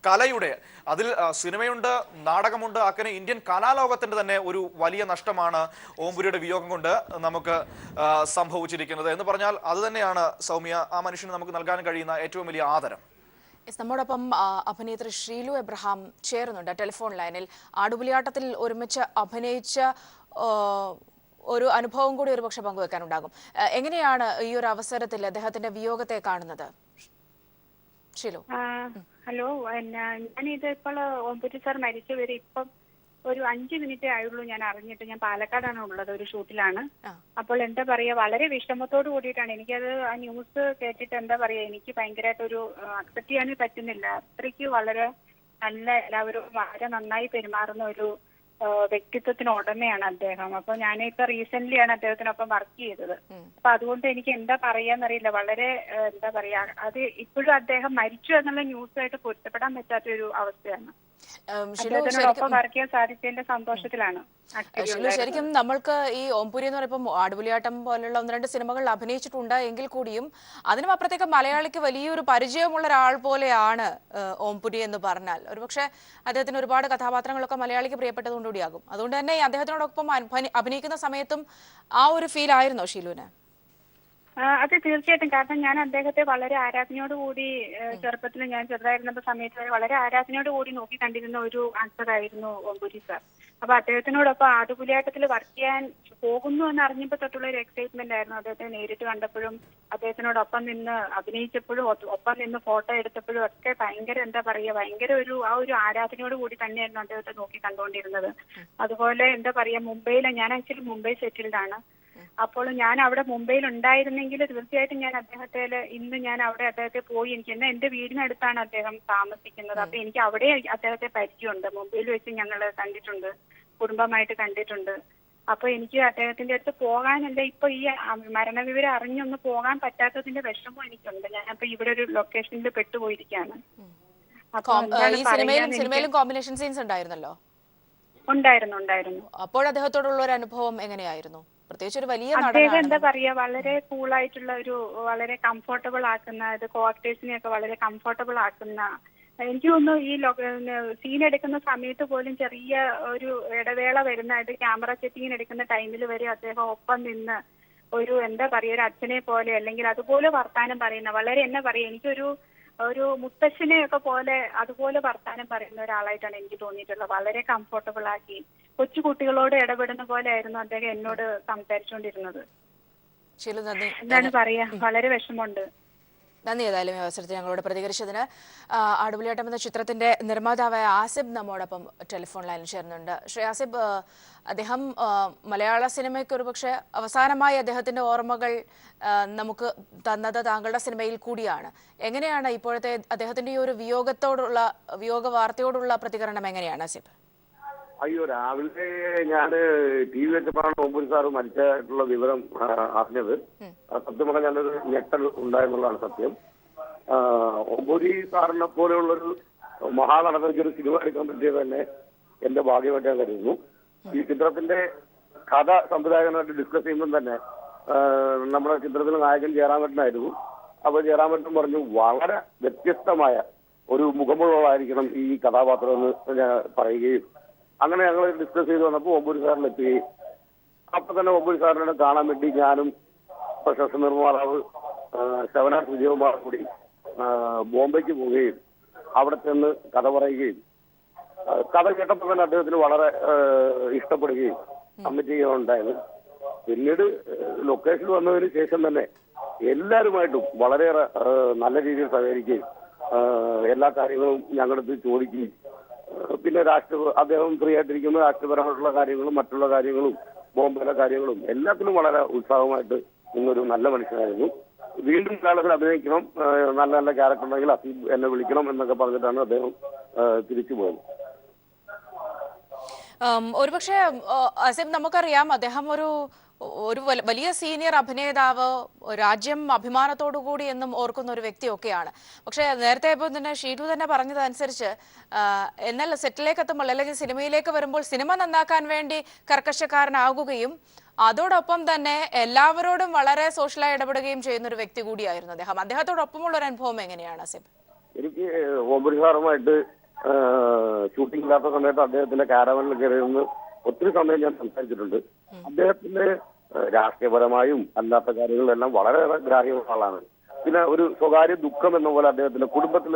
കലയുടെ അതിൽ സിനിമയുണ്ട്, നാടകമുണ്ട്, അങ്ങനെ ഇന്ത്യൻ കലാലോകത്തിന്റെ തന്നെ ഒരു വലിയ നഷ്ടമാണ് ഓംപുരിയുടെ വിയോഗം കൊണ്ട് നമുക്ക് സംഭവിച്ചിരിക്കുന്നത് എന്ന് പറഞ്ഞാൽ അത് തന്നെയാണ് സൗമ്യ ആ മനുഷ്യന് നമുക്ക് നൽകാൻ കഴിയുന്ന ഏറ്റവും വലിയ ആദരം. നമ്മോടൊപ്പം അഭിനേത്രി ഷീലു എബ്രഹാം ചേരുന്നുണ്ട് ടെലിഫോൺ ലൈനിൽ. ആടുപുലിയാട്ടത്തിൽ ഒരുമിച്ച് അഭിനയിച്ച ഒരു അനുഭവം കൂടി ഒരുപക്ഷെ പങ്കുവെക്കാനുണ്ടാകും. എങ്ങനെയാണ് ഈ ഒരു അവസരത്തിൽ അദ്ദേഹത്തിന്റെ വിയോഗത്തെ കാണുന്നത്? ഷീലു. ഹലോ, ഞാനിത് ഇപ്പോൾ ഓംപുരി സാർ മരിച്ചവരെ ഇപ്പം ഒരു 5 മിനിറ്റേ ആയുള്ളൂ ഞാൻ അറിഞ്ഞിട്ട്. ഞാൻ പാലക്കാടാണ് ഉള്ളത്, ഒരു ഷൂട്ടിലാണ്. അപ്പോൾ എന്താ പറയാ, വളരെ വിഷമത്തോട് കൂടിയിട്ടാണ് എനിക്കത് ആ ന്യൂസ് കേട്ടിട്ട് എന്താ പറയാ, എനിക്ക് ഭയങ്കരമായിട്ടൊരു അക്സെപ്റ്റ് ചെയ്യാൻ പറ്റുന്നില്ല. അത്രയ്ക്ക് വളരെ നല്ല, എല്ലാവരും വളരെ നന്നായി പെരുമാറുന്ന ഒരു വ്യക്തിത്വത്തിന് ഉടമയാണ് അദ്ദേഹം. അപ്പൊ ഞാനിപ്പോ റീസെന്റ് ആണ് അദ്ദേഹത്തിനൊപ്പം വർക്ക് ചെയ്തത്. അപ്പൊ അതുകൊണ്ട് എനിക്ക് എന്താ പറയാന്നറിയില്ല. വളരെ എന്താ പറയാ, അത് ഇപ്പോഴും അദ്ദേഹം മരിച്ചു എന്നുള്ള ന്യൂസായിട്ട് പൊരുത്തപ്പെടാൻ പറ്റാത്തൊരു അവസ്ഥയാണ്. അദ്ദേഹത്തിനോടൊപ്പം വർക്ക് ചെയ്യാൻ സാധിച്ചതിന്റെ സന്തോഷത്തിലാണ്. ശരിക്കും നമ്മൾക്ക് ഈ ഓംപുരി എന്ന് പറയുമ്പോൾ ആടുപുലിയാട്ടം പോലുള്ള 1-2 സിനിമകളിൽ അഭിനയിച്ചിട്ടുണ്ട് എങ്കിൽ കൂടിയും അതിനും അപ്പുറത്തേക്ക് മലയാളിക്ക് വലിയൊരു പരിചയമുള്ള ഒരാൾ പോലെയാണ് ഓംപുരി എന്ന് പറഞ്ഞാൽ. ഒരുപക്ഷെ അദ്ദേഹത്തിന് ഒരുപാട് കഥാപാത്രങ്ങളൊക്കെ മലയാളിക്ക് പ്രിയപ്പെട്ടതുകൊണ്ടുകൂടിയാകും. അതുകൊണ്ട് തന്നെ അദ്ദേഹത്തിനോടൊപ്പം അഭിനയിക്കുന്ന സമയത്തും ആ ഒരു ഫീൽ ആയിരുന്നോ ഷീലുവിന്? അത് തീർച്ചയായിട്ടും. കാരണം ഞാൻ അദ്ദേഹത്തെ വളരെ ആരാധനയോടുകൂടി ചെറുപ്പത്തിൽ, ഞാൻ ചെറുതായിരുന്ന സമയത്ത് വളരെ ആരാധനയോടുകൂടി നോക്കി കണ്ടിരുന്ന ഒരു ആക്ടറായിരുന്നു ഓംപുരി സാർ. അപ്പൊ അദ്ദേഹത്തിനോടൊപ്പം ആടുപുലിയാട്ടത്തിൽ വർക്ക് ചെയ്യാൻ പോകുന്നു എന്ന് അറിഞ്ഞപ്പോൾ തൊട്ടുള്ള ഒരു എക്സൈറ്റ്മെന്റ് ആയിരുന്നു. അദ്ദേഹത്തെ നേരിട്ട് കണ്ടപ്പോഴും അദ്ദേഹത്തിനോടൊപ്പം നിന്ന് അഭിനയിച്ചപ്പോഴും ഒപ്പം നിന്ന് ഫോട്ടോ എടുത്തപ്പോഴും ഒക്കെ ഭയങ്കര എന്താ പറയാ, ഭയങ്കര ഒരു ആ ഒരു ആരാധനയോട് കൂടി തന്നെയായിരുന്നു അദ്ദേഹത്തെ നോക്കി കണ്ടുകൊണ്ടിരുന്നത്. അതുപോലെ എന്താ പറയാ, മുംബൈയിലെ, ഞാൻ ആക്ച്വലി മുംബൈ സെറ്റിൽഡ് ആണ്. അപ്പോൾ ഞാൻ അവിടെ മുംബൈയിൽ ഉണ്ടായിരുന്നെങ്കിൽ തീർച്ചയായിട്ടും ഞാൻ ഇന്ന് ഞാൻ അവിടെ അദ്ദേഹത്തെ പോയി, എനിക്ക് എന്റെ വീടിനടുത്താണ് അദ്ദേഹം താമസിക്കുന്നത്. അപ്പൊ എനിക്ക് അവിടെ അദ്ദേഹത്തെ പരിചയമുണ്ട്. മുംബൈയിൽ വെച്ച് ഞങ്ങൾ കണ്ടിട്ടുണ്ട്, കുടുംബമായിട്ട് കണ്ടിട്ടുണ്ട്. അപ്പൊ എനിക്ക് അദ്ദേഹത്തിന്റെ അടുത്ത് പോകാനല്ല, ഇപ്പൊ ഈ മരണവിവരം അറിഞ്ഞൊന്ന് പോകാൻ പറ്റാത്തതിന്റെ വിഷമം എനിക്കുണ്ട്. ഞാനപ്പോ ഇവിടെ ഒരു ലൊക്കേഷനിൽ പെട്ടുപോയിരിക്കുകയാണ്. കോമ്പിനേഷൻ സീൻസ് ഉണ്ടായിരുന്നല്ലോ? ഉണ്ടായിരുന്നു. അപ്പോൾ അദ്ദേഹത്തോടുള്ള ഒരു അനുഭവം എങ്ങനെയായിരുന്നു? പ്രത്യേകിച്ച് ഒരു വലിയ അദ്ദേഹം എന്താ പറയാ, വളരെ കൂളായിട്ടുള്ള ഒരു, വളരെ കംഫർട്ടബിൾ ആക്കുന്ന, ഇത് കോആക്ടേഴ്സിനെയൊക്കെ വളരെ കംഫർട്ടബിൾ ആക്കുന്ന, എനിക്ക് തോന്നുന്നു ഈ സീൻ എടുക്കുന്ന സമയത്ത് പോലും ചെറിയ ഒരു ഇടവേള വരുന്ന, ഇത് ക്യാമറ സെറ്റിങ്ങിന് എടുക്കുന്ന ടൈമിൽ വരെ അദ്ദേഹം ഒപ്പം നിന്ന് ഒരു എന്താ പറയാ, ഒരു അച്ഛനെ പോലെ അല്ലെങ്കിൽ അതുപോലെ വർത്താനം പറയുന്ന, വളരെ എന്നാ പറയാ, എനിക്കൊരു മുത്തശ്ശനെ ഒക്കെ പോലെ അതുപോലെ വർത്താനം പറയുന്ന ഒരാളായിട്ടാണ് എനിക്ക് തോന്നിയിട്ടുള്ളത്. വളരെ കംഫർട്ടബിൾ ആക്കി കൊച്ചു കുട്ടികളോട് ഇടപെടുന്ന പോലെ ആയിരുന്നു അദ്ദേഹം എന്നോട് സംസാരിച്ചുകൊണ്ടിരുന്നത്. എന്താണ് പറയാ, വളരെ വിഷമമുണ്ട്. നന്ദി ഏതായാലും ഈ അവസരത്തിൽ ഞങ്ങളോട് പ്രതികരിച്ചതിന്. ആടുപുലിയാട്ടം എന്ന ചിത്രത്തിന്റെ നിർമ്മാതാവായ ആസിബ് നമ്മോടൊപ്പം ടെലിഫോൺ ലൈനിൽ ചേർന്നുണ്ട്. ശ്രീ ആസിബ്, അദ്ദേഹം മലയാള സിനിമയ്ക്ക് ഒരുപക്ഷെ അവസാനമായി അദ്ദേഹത്തിന്റെ ഓർമ്മകൾ നമുക്ക് തന്നത് താങ്കളുടെ സിനിമയിൽ കൂടിയാണ്. എങ്ങനെയാണ് ഇപ്പോഴത്തെ അദ്ദേഹത്തിന്റെ ഈ ഒരു വിയോഗ വാർത്തയോടുള്ള പ്രതികരണം എങ്ങനെയാണ് ആസിബ്? അയ്യോ, രാവിലെ ഞാന് TV വെച്ചപ്പോഴാണ് ഓംപുരി സാറ് മരിച്ചിട്ടുള്ള വിവരം അറിഞ്ഞത്. സത്യം പറഞ്ഞാൽ ഞാനൊരു ഞെട്ടൽ ഉണ്ടായെന്നുള്ളതാണ് സത്യം. ഓംപുരി സാറിനെ പോലെയുള്ളൊരു മഹാനടനയ്ക്ക് ഒരു സിനിമ എടുക്കാൻ പറ്റിയത് തന്നെ എന്റെ ഭാഗ്യമായിട്ട് ഞാൻ കരുതുന്നു. ഈ ചിത്രത്തിന്റെ കഥ സംവിധായകനായിട്ട് ഡിസ്കസ് ചെയ്യുമ്പോൾ തന്നെ നമ്മുടെ ചിത്രത്തിൽ നായകൻ ജയറാമേട്ടനായിരുന്നു. അപ്പൊ ജയറാമേട്ടൻ പറഞ്ഞു വളരെ വ്യത്യസ്തമായ ഒരു മുഖമുള്ളതായിരിക്കണം ഈ കഥാപാത്രം എന്ന് ഞാൻ പറയുകയും അങ്ങനെ ഞങ്ങൾ ഡിസ്കസ് ചെയ്ത് വന്നപ്പോൾ ഓംപുരി സാറിനെത്തുകയും അപ്പൊ തന്നെ ഓംപുരി സാറിനെ കാണാൻ വേണ്ടി ഞാനും പ്രശസ്ത നിർമ്മാതാവ് ശവനാഥ് വിജയകുമാർ കൂടി ബോംബെക്ക് പോവുകയും അവിടെ ചെന്ന് കഥ പറയുകയും കഥ കേട്ടപ്പോൾ തന്നെ അദ്ദേഹത്തിന് വളരെ ഇഷ്ടപ്പെടുകയും കമ്മിറ്റ് ചെയ്യുകയും ഉണ്ടായത്. പിന്നീട് ലൊക്കേഷനിൽ വന്നതിന് ശേഷം തന്നെ എല്ലാവരുമായിട്ടും വളരെയേറെ നല്ല രീതിയിൽ സഹകരിക്കുകയും എല്ലാ കാര്യങ്ങളും ഞങ്ങളടുത്ത് ചോദിക്കുകയും പിന്നെ അദ്ദേഹം ഫ്രീ ആയിട്ടിരിക്കുന്ന രാഷ്ട്രീയപരമായിട്ടുള്ള കാര്യങ്ങളും മറ്റുള്ള കാര്യങ്ങളും ബോംബെയിലെ കാര്യങ്ങളും എല്ലാത്തിനും വളരെ ഉത്സാഹമായിട്ട് ഇന്നൊരു നല്ല മനുഷ്യനായിരുന്നു. വീണ്ടും കാലത്തിൽ അഭിനയിക്കണം, നല്ല നല്ല ക്യാരക്ടർ ഉണ്ടെങ്കിൽ അസീബ് എന്നെ വിളിക്കണം എന്നൊക്കെ പറഞ്ഞിട്ടാണ് അദ്ദേഹം തിരിച്ചു പോയത്. ഒരുപക്ഷെ അസീബ്, നമുക്കറിയാം അദ്ദേഹം ഒരു വലിയ സീനിയർ അഭിനേതാവ്, രാജ്യം അഭിമാനത്തോടു കൂടി എന്നും ഓർക്കുന്ന ഒരു വ്യക്തിയൊക്കെയാണ്. പക്ഷെ നേരത്തെ ഇപ്പോൾ തന്നെ ഷീതു തന്നെ പറഞ്ഞതനുസരിച്ച് എന്നാൽ സെറ്റിലേക്ക് എത്തുമ്പോൾ അല്ലെങ്കിൽ സിനിമയിലേക്ക് വരുമ്പോൾ സിനിമ നന്നാക്കാൻ വേണ്ടി കർക്കശക്കാരനാകുകയും അതോടൊപ്പം തന്നെ എല്ലാവരോടും വളരെ സോഷ്യലായി ഇടപെടുകയും ചെയ്യുന്ന ഒരു വ്യക്തി കൂടിയായിരുന്നു അദ്ദേഹം. അദ്ദേഹത്തോടൊപ്പമുള്ള ഒരു അനുഭവം എങ്ങനെയാണ് അസീബ്? എനിക്ക് ഓംപുരി സാറുമായിട്ട് ഷൂട്ടിംഗ് ഇല്ലാത്ത സമയത്ത് അദ്ദേഹത്തിന്റെ കാരവനിൽ കയറി നിന്ന് ഒത്തിരി സമയം ഞാൻ സംസാരിച്ചിട്ടുണ്ട്. അദ്ദേഹത്തിന്റെ രാഷ്ട്രീയപരമായും അല്ലാത്ത കാര്യങ്ങളിലെല്ലാം വളരെയേറെ ഗ്രാഹ്യമുള്ള ആളാണ്. പിന്നെ ഒരു സ്വകാര്യ ദുഃഖം എന്ന പോലെ അദ്ദേഹത്തിന്റെ കുടുംബത്തിൽ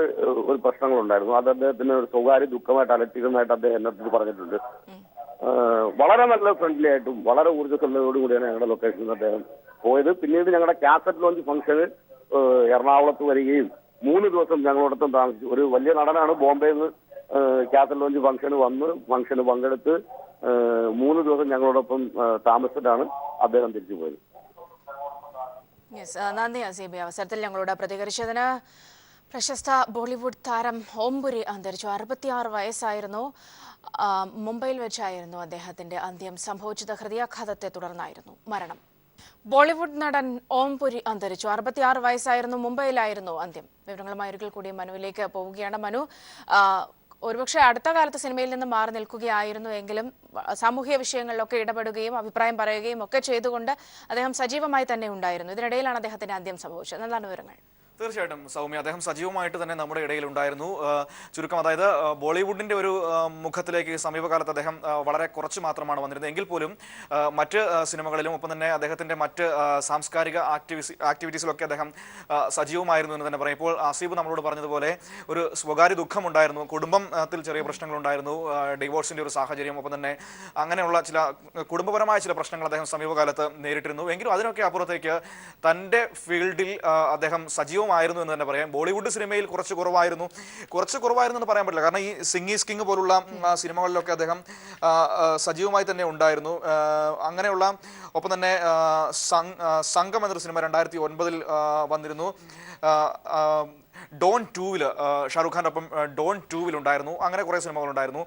ഒരു പ്രശ്നങ്ങളുണ്ടായിരുന്നു. അത് അദ്ദേഹത്തിന് ഒരു സ്വകാര്യ ദുഃഖമായിട്ട് അലട്ടിയിരുന്നതായിട്ട് അദ്ദേഹം എന്നോട് പറഞ്ഞിട്ടുണ്ട്. വളരെ നല്ല ഫ്രണ്ട്ലി ആയിട്ടും വളരെ ഊർജ്ജസ്വലതയോടും കൂടിയാണ് ഞങ്ങളുടെ ലൊക്കേഷനിൽ അദ്ദേഹം പോയത്. പിന്നീട് ഞങ്ങളുടെ കാസറ്റ് ലോഞ്ച് ഫംഗ്ഷന് എറണാകുളത്ത് വരികയും 3 ദിവസം ഞങ്ങളോടൊപ്പം താമസിച്ചു. ഒരു വലിയ നടനാണ്. ബോംബെയിൽ നിന്ന് കാസറ്റ് ലോഞ്ച് ഫംഗ്ഷന് പങ്കെടുത്ത് 3 ദിവസം ഞങ്ങളോടൊപ്പം താമസിച്ചിട്ടാണ് അദ്ദേഹം തിരിച്ചു പോയത്. നന്ദി അസീബ്, അവസരത്തിൽ ഞങ്ങളോട് പ്രതികരിച്ചതിന്. പ്രശസ്ത ബോളിവുഡ് താരം ഓംപുരി അന്തരിച്ചു. 66 വയസ്സായിരുന്നു. മുംബൈയിൽ വെച്ചായിരുന്നു അദ്ദേഹത്തിന്റെ അന്ത്യം സംഭവിച്ചത്. ഹൃദയാഘാതത്തെ തുടർന്നായിരുന്നു മരണം. ബോളിവുഡ് നടൻ ഓംപുരി അന്തരിച്ചു. 66 വയസ്സായിരുന്നു. മുംബൈയിലായിരുന്നു അന്ത്യം. വിവരങ്ങളുമായി ഒരിക്കൽ കൂടി മനുവിലേക്ക് പോവുകയാണ്. മനു, ഒരുപക്ഷെ അടുത്ത കാലത്ത് സിനിമയിൽ നിന്ന് മാറി നിൽക്കുകയായിരുന്നു എങ്കിലും സാമൂഹ്യ വിഷയങ്ങളിലൊക്കെ ഇടപെടുകയും അഭിപ്രായം പറയുകയും ഒക്കെ ചെയ്തുകൊണ്ട് അദ്ദേഹം സജീവമായി തന്നെ ഉണ്ടായിരുന്നു. ഇതിനിടയിലാണ് അദ്ദേഹത്തിന്റെ അന്ത്യം സംഭവിച്ചത്. എന്താണ് വിവരങ്ങൾ? തീർച്ചയായിട്ടും സൗമ്യ, അദ്ദേഹം സജീവമായിട്ട് തന്നെ നമ്മുടെ ഇടയിൽ ഉണ്ടായിരുന്നു. ചുരുക്കം, അതായത് ബോളിവുഡിന്റെ ഒരു മുഖത്തിലേക്ക് സമീപകാലത്ത് അദ്ദേഹം വളരെ കുറച്ച് മാത്രമാണ് വന്നിരുന്നത്. എങ്കിൽ പോലും മറ്റ് സിനിമകളിലും ഒപ്പം തന്നെ അദ്ദേഹത്തിന്റെ മറ്റ് സാംസ്കാരിക ആക്ടിവിറ്റീസിലൊക്കെ അദ്ദേഹം സജീവമായിരുന്നു എന്ന് തന്നെ പറയും. ഇപ്പോൾ അസീബ് നമ്മളോട് പറഞ്ഞതുപോലെ ഒരു സ്വകാര്യ ദുഃഖമുണ്ടായിരുന്നു, കുടുംബത്തിൽ ചെറിയ പ്രശ്നങ്ങളുണ്ടായിരുന്നു, ഡിവോഴ്സിന്റെ ഒരു സാഹചര്യം, ഒപ്പം തന്നെ അങ്ങനെയുള്ള ചില കുടുംബപരമായ ചില പ്രശ്നങ്ങൾ അദ്ദേഹം സമീപകാലത്ത് നേരിട്ടിരുന്നു. എങ്കിലും അതിനൊക്കെ അപ്പുറത്തേക്ക് തന്റെ ഫീൽഡിൽ അദ്ദേഹം സജീവമായിരുന്നു എന്ന് തന്നെ പറയാം. ബോളിവുഡ് സിനിമയിൽ കുറച്ച് കുറവായിരുന്നു എന്ന് പറയാൻ പറ്റില്ല. കാരണം ഈ സിംഗ് ഈസ് കിങ് പോലുള്ള സിനിമകളിലൊക്കെ അദ്ദേഹം സജീവമായി തന്നെ ഉണ്ടായിരുന്നു. അങ്ങനെയുള്ള ഒപ്പം തന്നെ സംഘം എന്നൊരു സിനിമ 2009 വന്നിരുന്നു. ഡോൺ 2-ൽ ഷാറുഖ് ഖാൻ്റെ ഒപ്പം ഡോൺ 2-ൽ ഉണ്ടായിരുന്നു. അങ്ങനെ കുറേ സിനിമകളുണ്ടായിരുന്നു.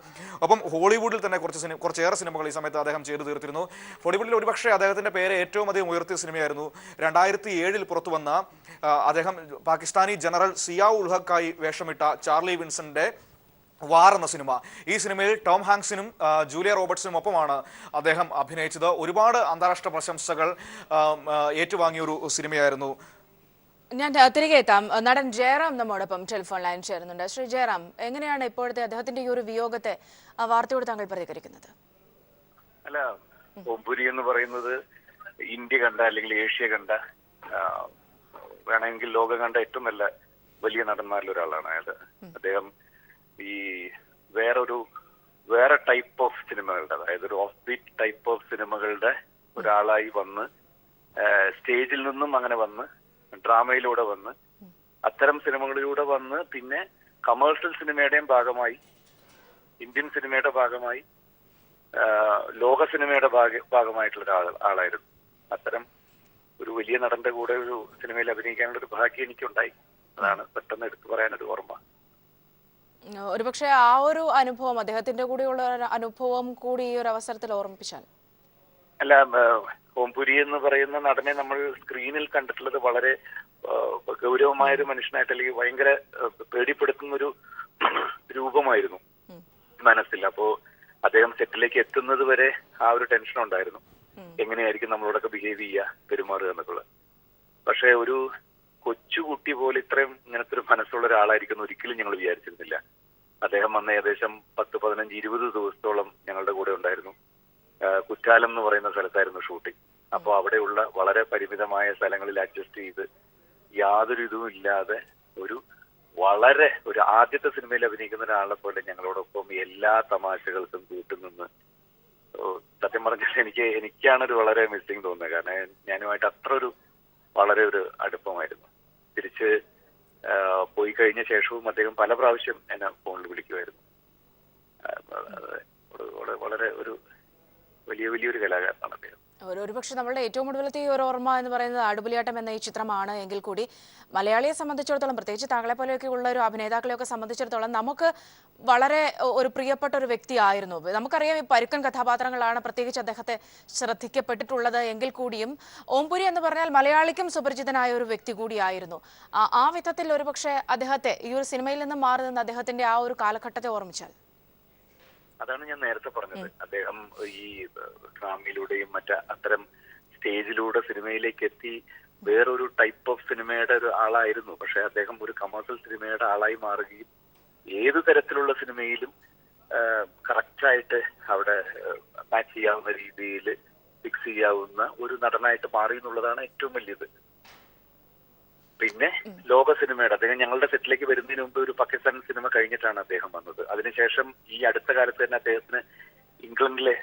ഒപ്പം ഹോളിവുഡിൽ തന്നെ കുറച്ചേറെ സിനിമകൾ ഈ സമയത്ത് അദ്ദേഹം ചെയ്തു തീർത്തിരുന്നു. ഹോളിവുഡിൽ ഒരുപക്ഷെ അദ്ദേഹത്തിന്റെ പേര് ഏറ്റവും അധികം ഉയർത്തിയ സിനിമയായിരുന്നു 2007 പുറത്തു വന്ന അദ്ദേഹം പാകിസ്ഥാനി ജനറൽ സിയാ ഉൽ ഹക്കായി വേഷമിട്ട ചാർലി വിൻസന്റെ വാർ എന്ന സിനിമ. ഈ സിനിമയിൽ ടോം ഹാങ്സിനും ജൂലിയ റോബർട്സിനും ഒപ്പമാണ് അദ്ദേഹം അഭിനയിച്ചത്. ഒരുപാട് അന്താരാഷ്ട്ര പ്രശംസകൾ ഏറ്റുവാങ്ങിയ ഒരു സിനിമയായിരുന്നു. ഞാൻ തിരികെ എത്താം. നടൻ ജയറാം നമ്മോടൊപ്പം ടെലിഫോൺ ലൈൻ ചേരുന്നുണ്ട്. ശ്രീ ജയറാം, എങ്ങനെയാണ് ഇപ്പോഴത്തെ അദ്ദേഹത്തിന്റെ ഈ ഒരു വിയോഗത്തെ വാർത്തയോട് താങ്കൾ പ്രതികരിക്കുന്നത്? അല്ല, ഓംപുരി എന്ന് പറയുന്നത് ഇന്ത്യ കണ്ട അല്ലെങ്കിൽ ഏഷ്യ കണ്ട, വേണമെങ്കിൽ ലോകം കണ്ട ഏറ്റവും വലിയ നടന്മാരിൽ ഒരാളാണ് അയാൾ. അദ്ദേഹം ഈ വേറെ ടൈപ്പ് ഓഫ് സിനിമകളുടെ, അതായത് ഒരു ഓഫ് ബീറ്റ് ടൈപ്പ് ഓഫ് സിനിമകളുടെ ഒരാളായി വന്ന് സ്റ്റേജിൽ നിന്നും അങ്ങനെ വന്ന് ഡ്രാമയിലൂടെ വന്ന് അത്തരം സിനിമകളിലൂടെ വന്ന് പിന്നെ കമേഴ്ഷ്യൽ സിനിമയുടെയും ഭാഗമായി, ഇന്ത്യൻ സിനിമയുടെ ഭാഗമായി, ലോക സിനിമയുടെ ഭാഗമായിട്ടുള്ള ആളായിരുന്നു. അത്തരം ഒരു വലിയ നടന്റെ കൂടെ ഒരു സിനിമയിൽ അഭിനയിക്കാനുള്ള ഒരു ഭാഗ്യം എനിക്കുണ്ടായി. അതാണ് പെട്ടെന്ന് എടുത്തു പറയാനൊരു ഓർമ്മ. ഒരുപക്ഷെ ആ ഒരു അനുഭവം, അദ്ദേഹത്തിന്റെ കൂടെയുള്ള അനുഭവം കൂടി ഈ ഒരു അവസരത്തിൽ ഓർമ്മിപ്പിച്ചാൽ. അല്ല, ഓംപുരി എന്ന് പറയുന്ന നടനെ നമ്മൾ സ്ക്രീനിൽ കണ്ടിട്ടുള്ളത് വളരെ ഗൗരവമായൊരു മനുഷ്യനായിട്ട്, അല്ലെങ്കിൽ ഭയങ്കര പേടിപ്പെടുത്തുന്ന ഒരു രൂപമായിരുന്നു മനസ്സിൽ. അപ്പോ അദ്ദേഹം സെറ്റിലേക്ക് എത്തുന്നത് വരെ ആ ഒരു ടെൻഷൻ ഉണ്ടായിരുന്നു, എങ്ങനെയായിരിക്കും നമ്മളോടൊക്കെ ബിഹേവ് ചെയ്യുക, പെരുമാറുക എന്നൊക്കെ. പക്ഷെ ഒരു കൊച്ചുകുട്ടി പോലെ ഇത്രയും ഇങ്ങനത്തെ ഒരു മനസ്സുള്ള ഒരാളായിരിക്കും ഒരിക്കലും ഞങ്ങൾ വിചാരിച്ചിരുന്നില്ല. അദ്ദേഹം വന്ന ഏകദേശം 10, 15, 20 ദിവസത്തോളം ഞങ്ങളുടെ കൂടെ ഉണ്ടായിരുന്നു. കുറ്റാലം എന്ന് പറയുന്ന സ്ഥലത്തായിരുന്നു ഷൂട്ടിംഗ്. അപ്പോൾ അവിടെയുള്ള വളരെ പരിമിതമായ സ്ഥലങ്ങളിൽ അഡ്ജസ്റ്റ് ചെയ്ത് യാതൊരു ഇതും ഇല്ലാതെ ഒരു വളരെ ഒരു ആദ്യത്തെ സിനിമയിൽ അഭിനയിക്കുന്ന ഒരാളെ പോലെ ഞങ്ങളോടൊപ്പം എല്ലാ തമാശകൾക്കും കൂട്ടുനിന്ന്. സത്യം പറഞ്ഞാൽ എനിക്കാണ് ഒരു വളരെ മിസ്സിങ് തോന്നുന്നത്. കാരണം ഞാനുമായിട്ട് അത്ര ഒരു വളരെ ഒരു അടുപ്പമായിരുന്നു. തിരിച്ച് പോയി കഴിഞ്ഞ ശേഷവും അദ്ദേഹം പല പ്രാവശ്യം എന്നെ ഫോണിൽ വിളിക്കുമായിരുന്നു. വളരെ ഒരു വലിയൊരു കലാകാരനാണ് അദ്ദേഹം. ഒരുപക്ഷെ നമ്മളുടെ ഏറ്റവും ഒടുവിലത്തെ ഈ ഒരു ഓർമ്മ എന്ന് പറയുന്നത് ആടുപുലിയാട്ടം എന്ന ഈ ചിത്രമാണ് എങ്കിൽ കൂടി മലയാളിയെ സംബന്ധിച്ചിടത്തോളം, പ്രത്യേകിച്ച് താങ്കളെ പോലെയൊക്കെ ഉള്ള ഒരു അഭിനേതാക്കളെയൊക്കെ സംബന്ധിച്ചിടത്തോളം നമുക്ക് വളരെ ഒരു പ്രിയപ്പെട്ട ഒരു വ്യക്തിയായിരുന്നു. നമുക്കറിയാം ഈ പരുക്കൻ കഥാപാത്രങ്ങളാണ് പ്രത്യേകിച്ച് അദ്ദേഹത്തെ ശ്രദ്ധിക്കപ്പെട്ടിട്ടുള്ളത് എങ്കിൽ കൂടിയും ഓംപുരി എന്ന് പറഞ്ഞാൽ മലയാളിക്കും സുപരിചിതനായ ഒരു വ്യക്തി കൂടിയായിരുന്നു. ആ വിധത്തിൽ ഒരുപക്ഷെ അദ്ദേഹത്തെ ഈ ഒരു സിനിമയിൽ നിന്നും മാറി നിന്ന് അദ്ദേഹത്തിന്റെ ആ ഒരു കാലഘട്ടത്തെ ഓർമ്മിച്ചാൽ. അതാണ് ഞാൻ നേരത്തെ പറഞ്ഞത്. അദ്ദേഹം ഈ ഡ്രാമയിലൂടെയും അത്തരം സ്റ്റേജിലൂടെ സിനിമയിലേക്ക് എത്തി വേറൊരു ടൈപ്പ് ഓഫ് സിനിമയുടെ ഒരു ആളായിരുന്നു. പക്ഷെ അദ്ദേഹം ഒരു കമേഴ്സ്യൽ സിനിമയുടെ ആളായി മാറുകയും ഏതു തരത്തിലുള്ള സിനിമയിലും കറക്റ്റായിട്ട് അവിടെ മാച്ച് ചെയ്യാവുന്ന രീതിയിൽ ഫിക്സ് ചെയ്യാവുന്ന ഒരു നടനായിട്ട് മാറി എന്നുള്ളതാണ് ഏറ്റവും വലിയത്. പിന്നെ ലോക സിനിമയുടെ അദ്ദേഹം ഞങ്ങളുടെ സെറ്റിലേക്ക് വരുന്നതിന് മുമ്പ് ഒരു പാകിസ്ഥാൻ സിനിമ കഴിഞ്ഞിട്ടാണ് അദ്ദേഹം വന്നത്. അതിനുശേഷം ഈ അടുത്ത കാലത്ത് തന്നെ അദ്ദേഹത്തിന് ഇംഗ്ലണ്ടിലെ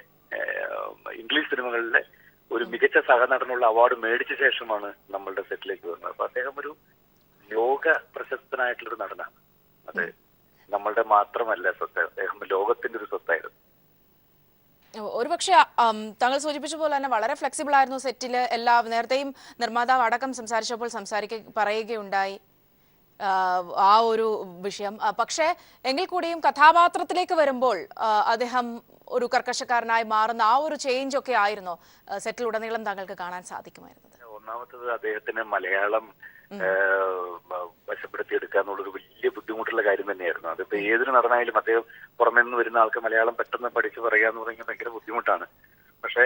ഇംഗ്ലീഷ് സിനിമകളിലെ ഒരു മികച്ച സഹനടനുള്ള അവാർഡ് മേടിച്ച ശേഷമാണ് നമ്മളുടെ സെറ്റിലേക്ക് വരുന്നത്. അപ്പൊ അദ്ദേഹം ഒരു ലോക പ്രശസ്തനായിട്ടുള്ളൊരു നടനാണ്. അത് നമ്മളുടെ മാത്രമല്ല സ്വത്ത്, അദ്ദേഹം ലോകത്തിന്റെ ഒരു സ്വത്തായിരുന്നു. ഒരുപക്ഷെ താങ്കൾ സൂചിപ്പിച്ച പോലെ തന്നെ വളരെ ഫ്ലെക്സിബിൾ ആയിരുന്നു സെറ്റില്. നേരത്തെയും നിർമ്മാതാവ് അടക്കം സംസാരിച്ചപ്പോൾ പറയുകയുണ്ടായി ആ ഒരു വിഷയം. പക്ഷേ എങ്കിൽ കൂടിയും കഥാപാത്രത്തിലേക്ക് വരുമ്പോൾ അദ്ദേഹം ഒരു കർക്കശക്കാരനായി മാറുന്ന ആ ഒരു ചേഞ്ച് ഒക്കെ ആയിരുന്നു സെറ്റിലുടനീളം താങ്കൾക്ക് കാണാൻ സാധിക്കുമായിരുന്നത്. ഒന്നാമത്തത് അദ്ദേഹത്തിന് മലയാളം വശപ്പെടുത്തിയെടുക്കുക എന്നുള്ളൊരു വലിയ ബുദ്ധിമുട്ടുള്ള കാര്യം തന്നെയായിരുന്നു. അതിപ്പോ ഏതൊരു നടനായാലും അദ്ദേഹം പുറമെ നിന്ന് വരുന്ന ആൾക്ക് മലയാളം പെട്ടെന്ന് പഠിച്ചു പറയുക എന്ന് പറഞ്ഞാൽ ഭയങ്കര ബുദ്ധിമുട്ടാണ്. പക്ഷെ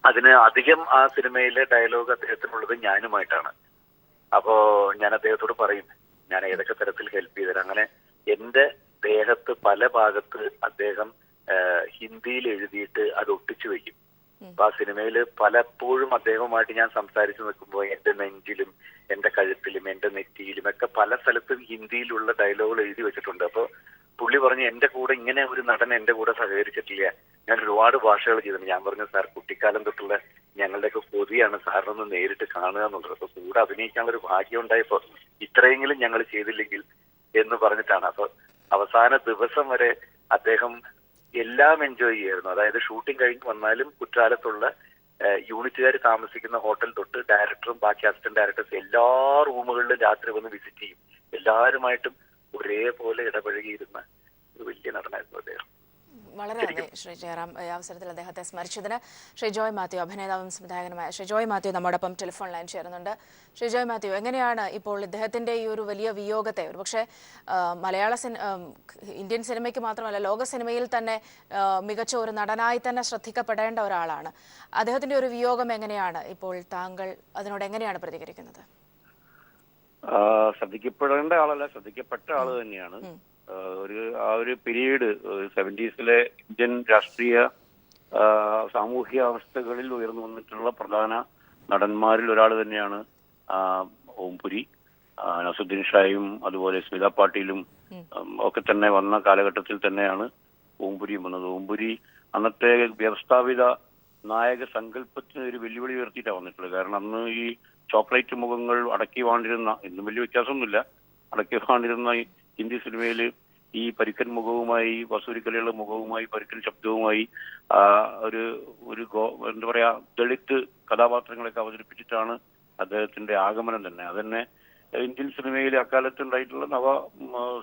അതിന് അധികം ആ സിനിമയിലെ ഡയലോഗ് അദ്ദേഹത്തിനുള്ളത് ഞാനുമായിട്ടാണ്. അപ്പോ ഞാൻ അദ്ദേഹത്തോട് പറയും ഞാൻ ഏതൊക്കെ തരത്തിൽ ഹെൽപ്പ് ചെയ്തുതരാം. അങ്ങനെ എന്റെ ദേഹത്ത് പല ഭാഗത്ത് അദ്ദേഹം ഹിന്ദിയിൽ എഴുതിയിട്ട് അത് ഒട്ടിച്ചു വെക്കും. അപ്പൊ ആ സിനിമയില് പലപ്പോഴും അദ്ദേഹവുമായിട്ട് ഞാൻ സംസാരിച്ചു നിൽക്കുമ്പോൾ എന്റെ നെഞ്ചിലും എന്റെ കഴുത്തിലും എന്റെ നെറ്റിയിലും ഒക്കെ പല സ്ഥലത്തും ഹിന്ദിയിലുള്ള ഡയലോഗുകൾ എഴുതി വെച്ചിട്ടുണ്ട്. അപ്പൊ പുള്ളി പറഞ്ഞു എന്റെ കൂടെ ഇങ്ങനെ ഒരു നടൻ എന്റെ കൂടെ സഹകരിച്ചിട്ടില്ല, ഞാൻ ഒരുപാട് ഭാഷകൾ ചെയ്തിട്ടുണ്ട്. ഞാൻ പറഞ്ഞു സാർ കുട്ടിക്കാലം തൊട്ടുള്ള ഞങ്ങളുടെയൊക്കെ കൊതിയാണ് സാറിനൊന്ന് നേരിട്ട് കാണുക എന്നുള്ളത്. അപ്പൊ കൂടെ അഭിനയിക്കാനുള്ള ഒരു ഭാഗ്യം ഉണ്ടായപ്പോ ഇത്രയെങ്കിലും ഞങ്ങൾ ചെയ്തില്ലെങ്കിൽ എന്ന് പറഞ്ഞിട്ടാണ്. അപ്പൊ അവസാന ദിവസം വരെ അദ്ദേഹം എല്ലാം എൻജോയ് ചെയ്യായിരുന്നു. അതായത് ഷൂട്ടിംഗ് കഴിഞ്ഞ് വന്നാലും കുറ്റാലത്തുള്ള യൂണിറ്റുകാർ താമസിക്കുന്ന ഹോട്ടൽ തൊട്ട് ഡയറക്ടറും ബാക്കി അസിസ്റ്റന്റ് ഡയറക്ടേഴ്സ് എല്ലാ റൂമുകളിലും രാത്രി വന്ന് വിസിറ്റ് ചെയ്യും. എല്ലാവരുമായിട്ടും ഒരേപോലെ ഇടപഴകിയിരുന്ന ഒരു വലിയ നടനായിരുന്നു അദ്ദേഹം. വളരെ നന്ദി ശ്രീ ജയറാം ഈ അവസരത്തിൽ അദ്ദേഹത്തെ സ്മരിച്ചതിന്. ശ്രീ ജോയ് മാത്യു, അഭിനേതാവും സംവിധായകനുമായ ശ്രീ ജോയ് മാത്യു നമ്മോടൊപ്പം ടെലിഫോൺ ലൈൻ ചേരുന്നുണ്ട്. ശ്രീ ജോയ് മാത്യു, എങ്ങനെയാണ് ഇപ്പോൾ ഇദ്ദേഹത്തിന്റെ ഈ ഒരു വലിയ വിയോഗത്തെ, ഒരുപക്ഷെ ഇന്ത്യൻ സിനിമയ്ക്ക് മാത്രമല്ല ലോക സിനിമയിൽ തന്നെ മികച്ച ഒരു നടനായി തന്നെ ശ്രദ്ധിക്കപ്പെടേണ്ട ഒരാളാണ്, അദ്ദേഹത്തിന്റെ ഒരു വിയോഗം എങ്ങനെയാണ് ഇപ്പോൾ താങ്കൾ അതിനോട് എങ്ങനെയാണ് പ്രതികരിക്കുന്നത്? ശ്രദ്ധിക്കപ്പെടേണ്ട ആളല്ല, ശ്രദ്ധിക്കപ്പെട്ട ആള് തന്നെയാണ്. ആ ഒരു പീരീഡ് 70s ഇന്ത്യൻ രാഷ്ട്രീയ സാമൂഹ്യ അവസ്ഥകളിൽ ഉയർന്നു വന്നിട്ടുള്ള പ്രധാന നടന്മാരിൽ ഒരാൾ തന്നെയാണ് ഓംപുരി. നസുദ്ദീൻ ഷായും അതുപോലെ സ്മിത പാട്ടീലും ഒക്കെ തന്നെ വന്ന കാലഘട്ടത്തിൽ തന്നെയാണ് ഓംപുരിയും വന്നത്. ഓംപുരി അന്നത്തെ വ്യവസ്ഥാപിത നായക സങ്കല്പത്തിന് ഒരു വെല്ലുവിളി ഉയർത്തിയിട്ടാണ് വന്നിട്ടുള്ളത്. കാരണം അന്ന് ഈ ചോക്ലേറ്റ് മുഖങ്ങൾ അടക്കി വാണ്ടിരുന്ന, ഇന്നും വലിയ വ്യത്യാസമൊന്നുമില്ല, അടക്കി വാണ്ടിരുന്ന ഹിന്ദി സിനിമയിൽ ഈ പരുക്കൻ മുഖവുമായി, വസൂരിക്കലയുള്ള മുഖവുമായി, പരുക്കൻ ശബ്ദവുമായി എന്താ പറയാ ദളിത് കഥാപാത്രങ്ങളൊക്കെ അവതരിപ്പിച്ചിട്ടാണ് അദ്ദേഹത്തിന്റെ ആഗമനം തന്നെ. അതന്നെ ഇന്ത്യൻ സിനിമയിൽ അക്കാലത്ത് ഉണ്ടായിട്ടുള്ള നവ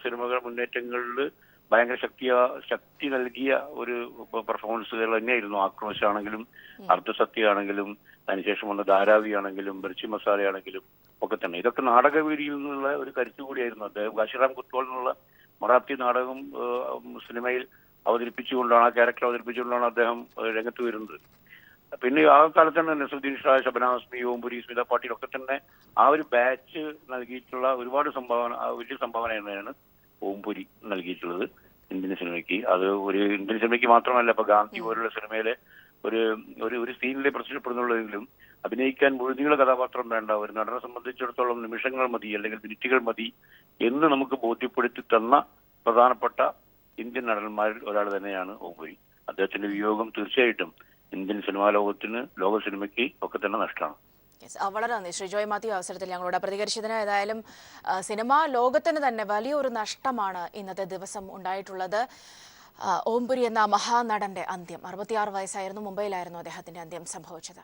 സിനിമകൾ മുന്നേറ്റങ്ങളിൽ ഭയങ്കര ശക്തി നൽകിയ ഒരു പെർഫോമൻസുകൾ തന്നെയായിരുന്നു. ആക്രോശാണെങ്കിലും അർദ്ധസത്യമാണെങ്കിലും അതിനുശേഷം വന്ന ധാരാവി ആണെങ്കിലും മിർച്ചി മസാല ആണെങ്കിലും ഒക്കെ തന്നെ ഇതൊക്കെ നാടകവേദിയിൽ നിന്നുള്ള ഒരു കരുത്തു കൂടിയായിരുന്നു. അദ്ദേഹം കാശിറാം കുത്വാൾ എന്നുള്ള മറാത്തി നാടകം സിനിമയിൽ അവതരിപ്പിച്ചുകൊണ്ടാണ്, ആ ക്യാരക്ടർ അവതരിപ്പിച്ചുകൊണ്ടാണ് അദ്ദേഹം രംഗത്ത് വരുന്നത്. പിന്നെ ആ കാലത്ത് തന്നെ നസുദ്ദീൻ ഷാ, ശബന ആസ്മി, ഓംപുരി, സ്മിത പാട്ടീൽ ഒക്കെ തന്നെ ആ ഒരു ബാച്ച് നൽകിയിട്ടുള്ള ഒരുപാട് വലിയ സംഭാവനയാണ് ഓംപുരി നൽകിയിട്ടുള്ളത് ഇന്ത്യൻ സിനിമയ്ക്ക്. അത് ഒരു ഇന്ത്യൻ സിനിമയ്ക്ക് മാത്രമല്ല, ഇപ്പൊ ഗാന്ധി പോലുള്ള സിനിമയിലെ ഒരു സീനിലെ പ്രത്യക്ഷപ്പെടുന്നുള്ളതെങ്കിലും അഭിനയിക്കാൻ മുഴുനീള കഥാപാത്രം വേണ്ട, ഒരു നടനെ സംബന്ധിച്ചിടത്തോളം നിമിഷങ്ങൾ മതി അല്ലെങ്കിൽ മിനിറ്റുകൾ മതി എന്ന് നമുക്ക് ബോധ്യപ്പെടുത്തി തന്ന പ്രധാനപ്പെട്ട ഇന്ത്യൻ നടന്മാരിൽ ഒരാൾ തന്നെയാണ് ഓംപുരി. അദ്ദേഹത്തിന്റെ വിയോഗം തീർച്ചയായിട്ടും ഇന്ത്യൻ സിനിമാ ലോകത്തിന്, ലോക സിനിമയ്ക്ക് ഒക്കെ തന്നെ നഷ്ടമാണ്. വളരെ നന്ദി ശ്രീ ജോയ് മാത്യു അവസരത്തിൽ ഞങ്ങളോട് പ്രതികരിച്ചതിന്. ഏതായാലും സിനിമാ ലോകത്തിന് തന്നെ വലിയൊരു നഷ്ടമാണ് ഇന്നത്തെ ദിവസം ഉണ്ടായിട്ടുള്ളത്. ഓംപുരി എന്ന മഹാനടന്റെ അന്ത്യം, 66 വയസ്സായിരുന്നു, മുംബൈയിലായിരുന്നു അദ്ദേഹത്തിന്റെ അന്ത്യം സംഭവിച്ചത്.